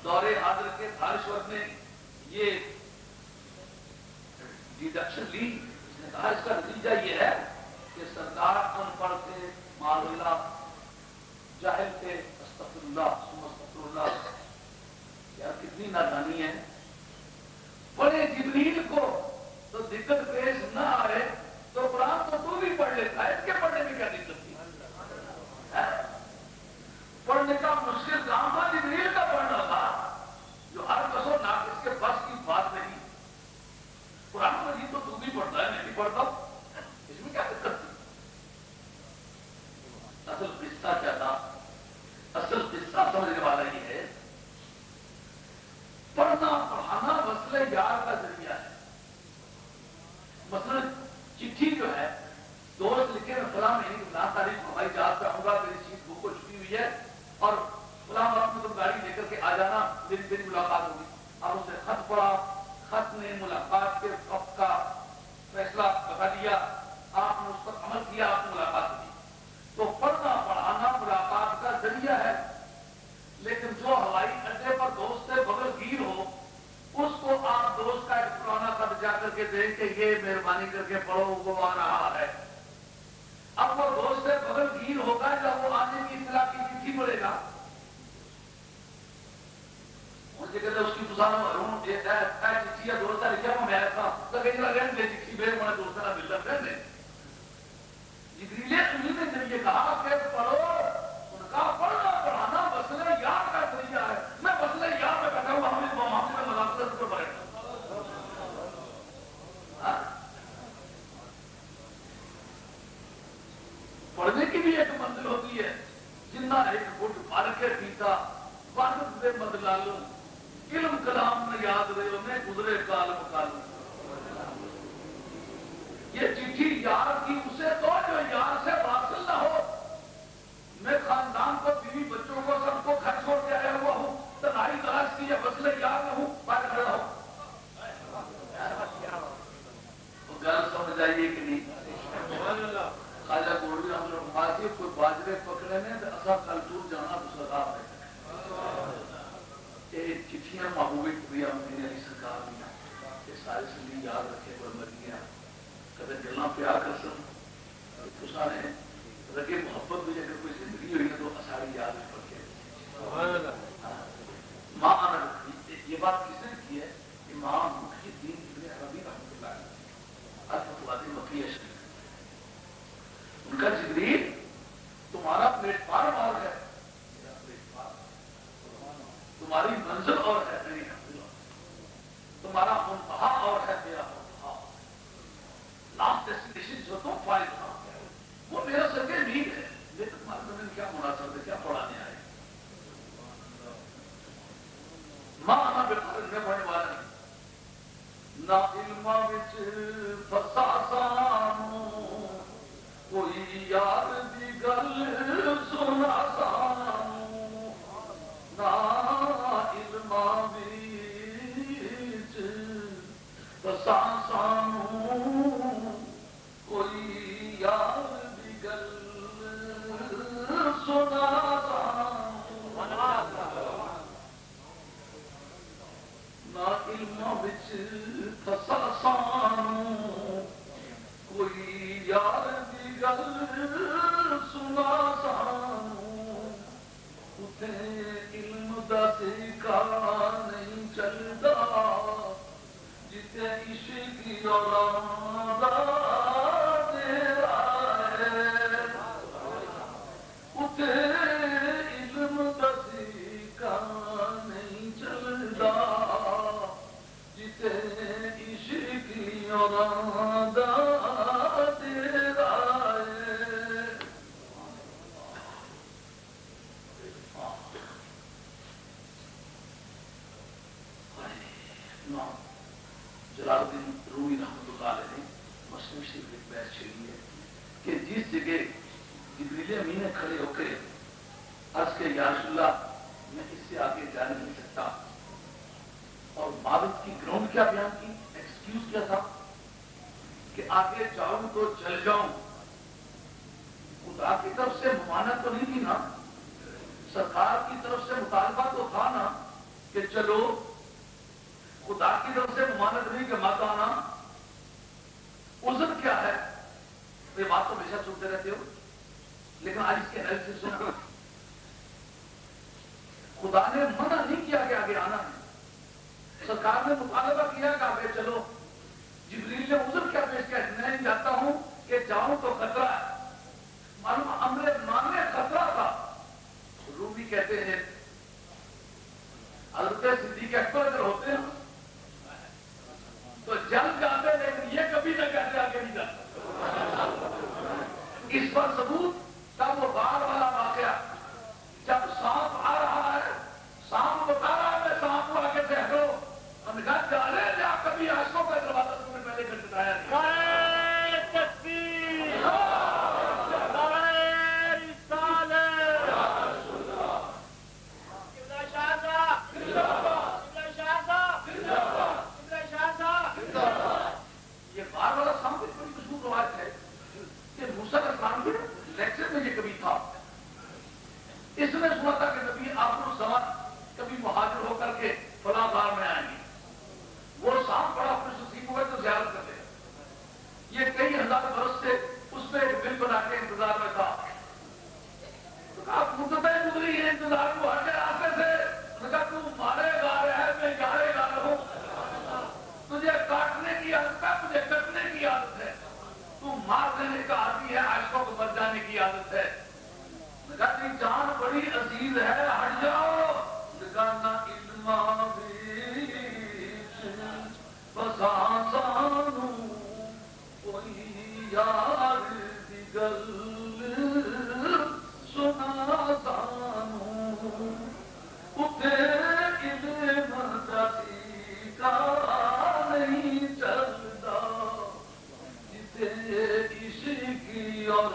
دورے حاضر کے دھارشور نے یہ ڈیڈکشن لی. اس نے کہا اس کا نتیجہ یہ ہے کہ سرکار ان پڑھ تھے، معاذ اللہ جاہل تھے، استغفر اللہ ثم استغفر اللہ. یار کتنی نادانی ہے. پڑھے جبریل کو تو دقت پیش نہ آئے تو قرآن تو بھی پڑھ لیتا ہے، اس کے پڑھنے میں کیا دقت تھی؟ پڑھنے کا مشکل کام تھا جبریل کا پڑھنا تھا جو ہر کسو ناقص کے بس کی بات نہیں. قرآن مجید تو بھی پڑھتا ہے، میں بھی پڑھتا ہوں، اس میں کیا دقت تھی؟ اصل قصہ کیا تھا؟ اصل قصہ سمجھنے والا یہ ہے پڑھنا پڑھانا وصل یار کا ذریعہ ہے. مثلا چٹھی جو ہے دوست لکھے میں فلاں مہینے کی فلاں تاریخ کو ہوائی جہاز پہ آؤں گا، میری سیٹ بک کو چھٹی ہوئی ہے اور فلاں وقت میں تم گاڑی لے کر کے آ جانا، میری ملاقات ہوگی. اور اسے خط پڑھا، خط نے ملاقات کے وقت کا فیصلہ بتا دیا، آپ نے اس پر عمل کیا، آپ نے ملاقات کی. تو پڑھنا پڑھانا ملاقات کا ذریعہ ہے. لیکن جو ہوائی اڈے پر دوست سے بغل گیر ہو اس کو آپ دوست کا ایک پرانا خط جا کر کے دیں کہ یہ مہربانی کر کے پڑھو وہ آ رہا ہے. اب وہ دوست سے بغل گیر ہوگا جب وہ آنے کی اطلاع کی چٹھی پڑے گا. اس کے اس کی چٹھی یا دوست لکھا وہ میں تھا تو کہیں رہنے دے چٹھی بھیج میں دوست کا ملتا رہنے. جبریل امین نے جب یہ کہا کہ پڑھو، ان کا پڑھنا پڑھانا وصل یار کا ذریعہ ہے. میں وصل یار میں بیٹھا ہوں، ہمیں معاملے میں مداخلت پر پڑے پڑھنے کی بھی ایک منزل ہوتی ہے. جنہ ایک گھٹ بھر کے پیتا وقت دے مدلالوں علم کلام میں یاد رہے میں گزرے کالم کالم. یہ چٹھی یار کی اسے تو جو یار سے واصل نہ ہو. میں خاندان کو، بیوی بچوں کو، سب کو گھر چھوڑ کے آیا ہوا ہوں، تنہائی تلاش کی ہے، وصل یار نہ ہوں، باہر کھڑا ہوں. تو گل سمجھ آئیے کہ نہیں؟ خواجہ گولوی رحمۃ اللہ علیہ کوئی باجرے پکڑے نے تو اصا کل ٹور جانا دوسرا کام ہے. یہ چٹھیاں محبوب کبریا مدینہ علی سرکار دیا یہ سارے سنگی یاد رکھے کوئی مدینہ کبھی گلاں پیار کر سن تو سارے رگے محبت بھی اگر کوئی زندگی ہوئی ہے تو ساری یاد پڑ کے ماں آنا. یہ بات کس نے کی ہے؟ امام محی الدین ابن عربی رحمۃ اللہ علیہ الفتوحات مکیہ شریف. ان کا جبریل تمہارا پلیٹ فارم اور ہے، میرا پلیٹ فارم. تمہاری منزل اور ہے، میری منزل. تمہارا منتہا اور ہے، میرا منتہا. لاسٹ ڈیسٹینیشن جو تم فائز ہو وہ میرا سرکے نہیں ہے. لیکن تمہارے میں کیا مناسب ہے، کیا پڑھانے آئے؟ ماں آنا بہتر میں پڑھنے والا نہیں. نہ علم وچ فساسانو کوئی یار دی گل سنا سانو. نہ علم وچ فساسانو کوئی یار دی گل گل سنا سانو اتے علم دا سکا نہیں چلتا جتے عشق اور تیرا ہے اتے علم دا سکا نہیں چلتا جتے عشق اور تیرا ہے جلال الدین رومی رحمۃ اللہ علیہ نے مسلم شریف ایک بحث چھیڑی ہے کہ جس جگہ جبریل امین کھڑے ہو کے عرض کے یا رسول اللہ میں اس سے آگے جا نہیں سکتا اور معبد کی گراؤنڈ کیا بیان کی ایکسکیوز کیا تھا کہ آگے جاؤں تو چل جاؤں خدا کی طرف سے ممانعت تو نہیں تھی نا سرکار کی طرف سے مطالبہ تو تھا نا کہ چلو خدا کی طرف سے ممانعت نہیں کہ مت آنا عذر کیا ہے یہ بات تو ہمیشہ سنتے رہتے ہو لیکن آج اس کے انالیسس سنو خدا نے منع نہیں کیا کہ آگے آنا ہے سرکار نے مطالبہ کیا کہ آگے چلو جبریل نے عذر کیا پیش کیا میں جاتا ہوں کہ جاؤں تو خطرہ ہے معلوم امر ماننے خطرہ تھا رومی کہتے ہیں حضرت صدیق اکبر اگر ہوتے ہیں تو جل جاتے لیکن یہ کبھی نہ کہتے آگے نہیں جاتا اس پر ثبوت تب وہ غار والا واقعہ جب سانپ آ رہا ہے سانپ بتا رہا ہے میں سانپ کو آگے سے ہٹو ہم نے کہا جانے جا کبھی آشوں کا دروازہ تم نے پہلے کر چٹایا اس نے سنا تھا کہ نبی آخر الزمان کبھی مہاجر ہو کر کے فلاں غار میں آئیں گے وہ سانپ بڑا خوش نصیب ہوئے تو زیارت کرتے ہیں یہ کئی ہزار برس سے اس پہ ایک بل بنا کے انتظار میں تھا تو کہا مدتیں گزری ہیں انتظار کو ہٹے راستے سے نے کہا تو مارے گا رہے میں گارے گا رہوں تجھے کاٹنے کی عادت ہے مجھے کٹنے کی عادت ہے تو مار دینے کا عادی ہے عاشقوں کو مر جانے کی عادت ہے کہتی جان بڑی عزیز ہے ہٹ جاؤ گانا علم بسا سانو کوئی یار دی گل سنا سانو اتے علم دا سکا نہیں چلتا جتے عشق اور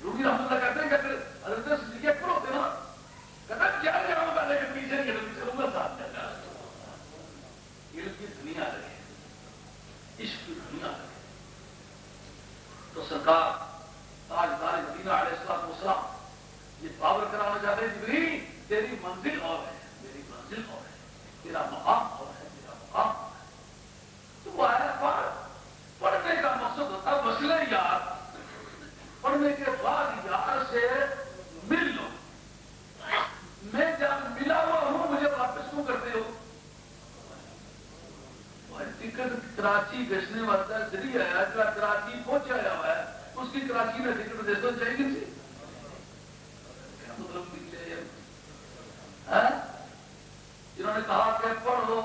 رومی رحمت اللہ کہتے ہیں کہ حضرت صدیق اکبر ہوتے نا کہتے ہیں کیا جاؤں گا لیکن پیچھے نہیں پیچھے رہوں گا ساتھ چلتا علم کی دنیا رہے عشق کی دنیا رہے تو سرکار تاجدار مدینہ علیہ السلام یہ باور کرانا چاہتے ہیں جبریل تیری منزل اور ہے میری منزل اور ہے تیرا مقام اور ہے میرا مقام اور ہے تو وہ آیا پڑھنے کا مقصد ہوتا وسیلہ یار پڑھنے کے بعد یار سے مل لو میں جب ملا ہوا ہوں مجھے واپس کیوں کرتے ہو ٹکٹ کراچی گھسنے والا ذریعہ ہے کراچی پہنچا ہوا ہے اس کی کراچی میں ٹکٹ دے دو چاہیے گی کیا مطلب نکلے جنہوں نے کہا کہ پڑھو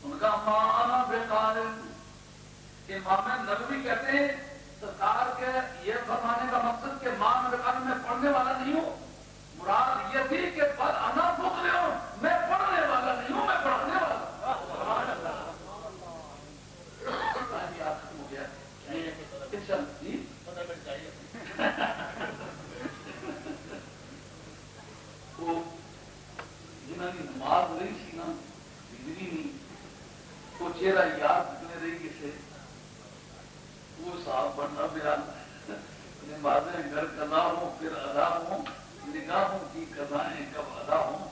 ان کا ماں بے قارن امام نبوی کہتے ہیں سرکار کے یہ فرمانے کا مقصد کہ ماں بقان میں پڑھنے والا نہیں ہوں مراد یہ تھی کہ بد انا بکلے ہوں میں پڑھنے والا نہیں ہوں میں پڑھنے والا ہو گیا وہ جنہوں نے نماز نہیں سی نا بجلی نہیں وہ چہرہ یاد نکلے رہی کسے وہ صاحب بننا بیان نمازیں گھر کرنا ہوں پھر ادا ہوں نگاہوں کی قضائیں کب ادا ہوں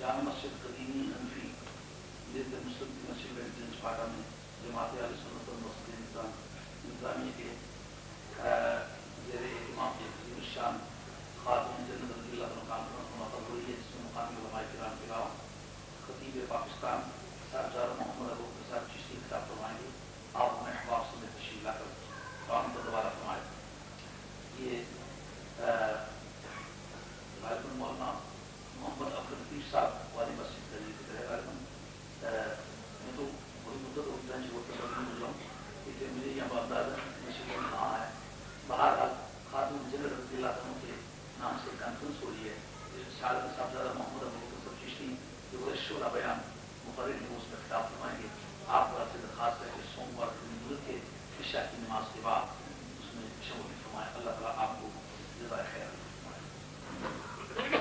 جامع مسجد قدیمی حنفی جلد مسلم کی مسجد گنج پاٹا میں جماعت اہل سنت والمسلمین انتظامیہ کے زیر امام عظیم الشان خاتون جنت رضی اللہ عنہ منعقد ہوئی ہے، جس میں مقامی علماء کرام کے علاوہ خطیب پاکستان سرجار محمد ابو بکر صاحب چشتی خطاب فرمائیں گے. آپ اپنے احباب سے تشریف لا کر کام کو دوبارہ فرمائیں. یہ غالباً مولانا محمد افضل لطیف صاحب والی مسجد کا ذکر ہے. غالباً میں تو بڑی مدت ہو گئی جو تبدیل ہو جاؤں، اس لیے مجھے یہ اندازہ مسجد میں کہاں ہے. بہرحال خاتون جنرل رضی اللہ عنہ کے نام سے کانفرنس ہو رہی ہے، شاعر صاحبزادہ محمد ابو بکر صاحب چشتی جو شعلہ بیان مقرر ہے، اس میں خطاب فرمائیں گے. آپ کا سے درخواست ہے کہ سوموار ملک کے عشاء کی نماز کے بعد اس میں شمول فرمائیں. اللہ تعالیٰ آپ کو جزائے خیر فرمائے.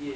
یہ